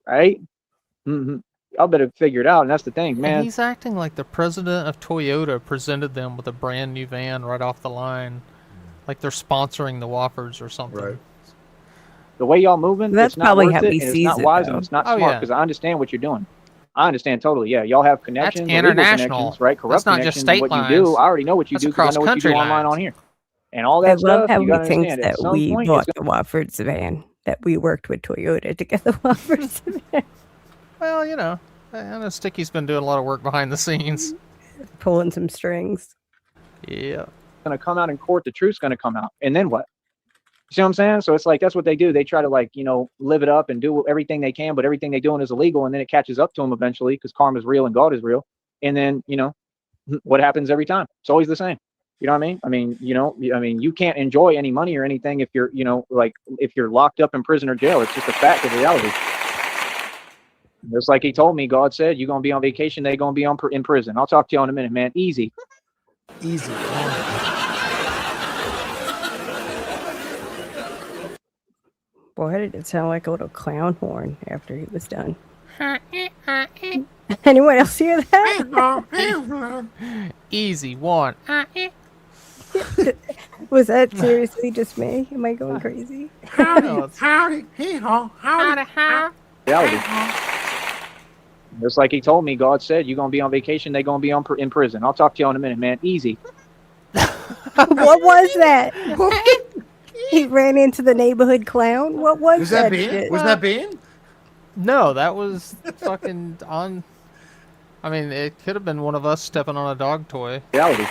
right? Y'all better figure it out. And that's the thing, man. And he's acting like the president of Toyota presented them with a brand new van right off the line. Like they're sponsoring the Wofford or something. Right. The way y'all moving, That's it's not probably worth how it, he and it's sees not it, wise, though. and it's not Oh, smart, yeah. because I understand what you're doing. I understand totally. Yeah, y'all have connections, illegal international. connections, right? Corrupt That's not just connections. state And what lines. you do, I already know what you That's do, because I know what you do across-country online lines. on here. And all I that love stuff, how you he gotta thinks understand, at that some we point, bought it's the Wofford's van, that we worked with Toyota to get the Wofford's van. Well, you know, I know Sticky's been doing a lot of work behind the scenes. Pulling some strings. Yeah. gonna come out in court, the truth's gonna come out. And then what? You see what I'm saying? So it's like, that's what they do. They try to, like, you know, live it up and do everything they can, but everything they're doing is illegal, and then it catches up to them eventually, because karma's real and God is real. And then, you know, what happens every time? It's always the same. You know what I mean? I mean, you can't enjoy any money or anything if you're, you know, like, if you're locked up in prison or jail. It's just a fact of reality. Just like he told me, God said, you're gonna be on vacation, they're gonna be in prison. I'll talk to you in a minute, man. Easy. Easy. Boy, did it sound like a little clown horn after he was done. Anyone else hear that? Easy one. Was that seriously just me? Am I going crazy? Howdy, hee-haw, howdy. Reality. Just like he told me, God said, you're gonna be on vacation, they're gonna be in prison. I'll talk to you in a minute, man. Easy. What was that? He ran into the neighborhood clown? What was that that Bean? shit? Was that Bean? No, that was fucking on. I mean, it could have been one of us stepping on a dog toy. Reality.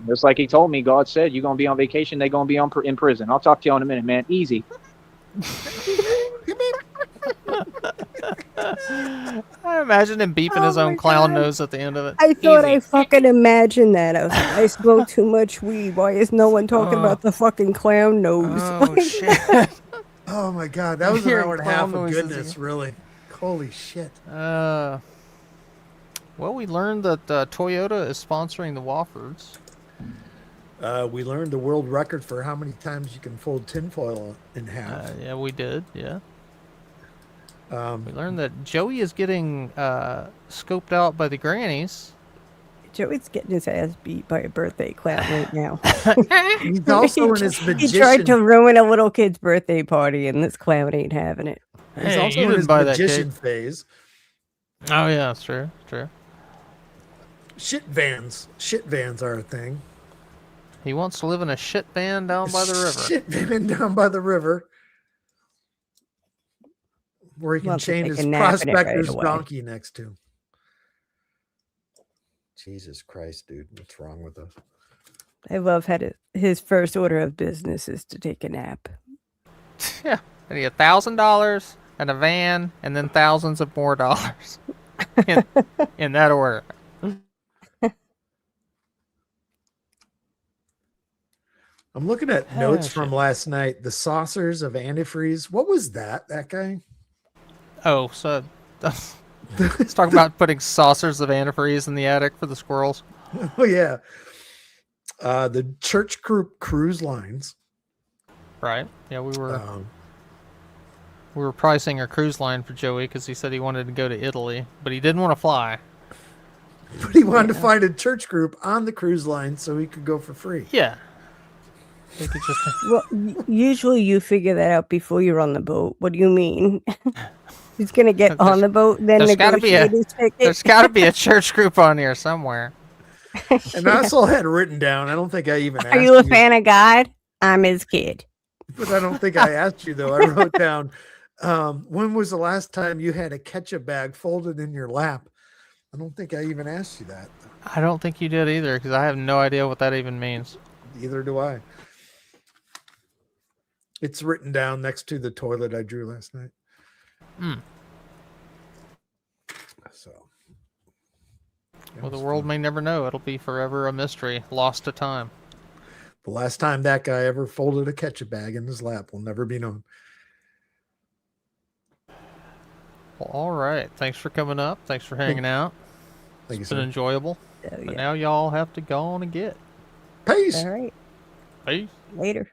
Just like he told me, God said, you're gonna be on vacation, they're gonna be in prison. I'll talk to you in a minute, man. Easy. I imagine him beeping his own clown nose at the end of it. I thought Easy. I fucking imagined that. I was like, I smoke too much weed. Why is no one talking about the fucking clown nose? Oh, shit. Oh my god, that was an Hearing hour and a half clown of noises goodness, again. really. Holy shit. Well, we learned that Toyota is sponsoring the Woffords. We learned the world record for how many times you can fold tinfoil in half. Yeah, we did. Yeah. We Um, learned that Joey is getting scoped out by the grannies. Joey's getting his ass beat by a birthday clown right now. he's also in his He magician. tried to ruin a little kid's birthday party, and this clown ain't having it. He's Hey, also you in didn't his buy that magician cake. phase. Oh yeah, that's true. True. Shit vans are a thing. He wants to live in a shit van down by the river. Shit van down by the river, where he can Wants to chain take his a nap in it right prospector's away. donkey next to. Jesus Christ, dude, what's wrong with us? I love how his first order of business is to take a nap. Yeah, I need $1,000 and a van, and then thousands of more dollars. in that order. I'm looking at notes from last night. The saucers of antifreeze. What was that? That guy? Oh, so let's talk about putting saucers of antifreeze in the attic for the squirrels. Oh yeah. The church group cruise lines. Right. Yeah, we were Um, pricing a cruise line for Joey because he said he wanted to go to Italy, but he didn't want to fly. but he wanted to find a church group on the cruise line so he could go for free. Yeah. He could just Well, usually you figure that out before you're on the boat. What do you mean? He's gonna get on the boat, then there's gotta be negotiate his ticket. there's got to be a church group on here somewhere. And I also had written down. I don't think I even asked Are you a fan of God? I'm his kid. But I don't think I asked you though. I wrote down, when was the last time you had a ketchup bag folded in your lap? I don't think I even asked you that. I don't think you did either because I have no idea what that even means. Neither do I. It's written down next to the toilet I drew last night. Hmm. So Well, the world may never know. It'll be forever a mystery, lost to time. The last time that guy ever folded a ketchup bag in his lap will never be known. Well, all right. Thanks for coming up. Thanks for hanging out. Thank It's you, been sir. enjoyable. Oh, But yeah. now y'all have to go on and get. Peace. All right. Peace. Later.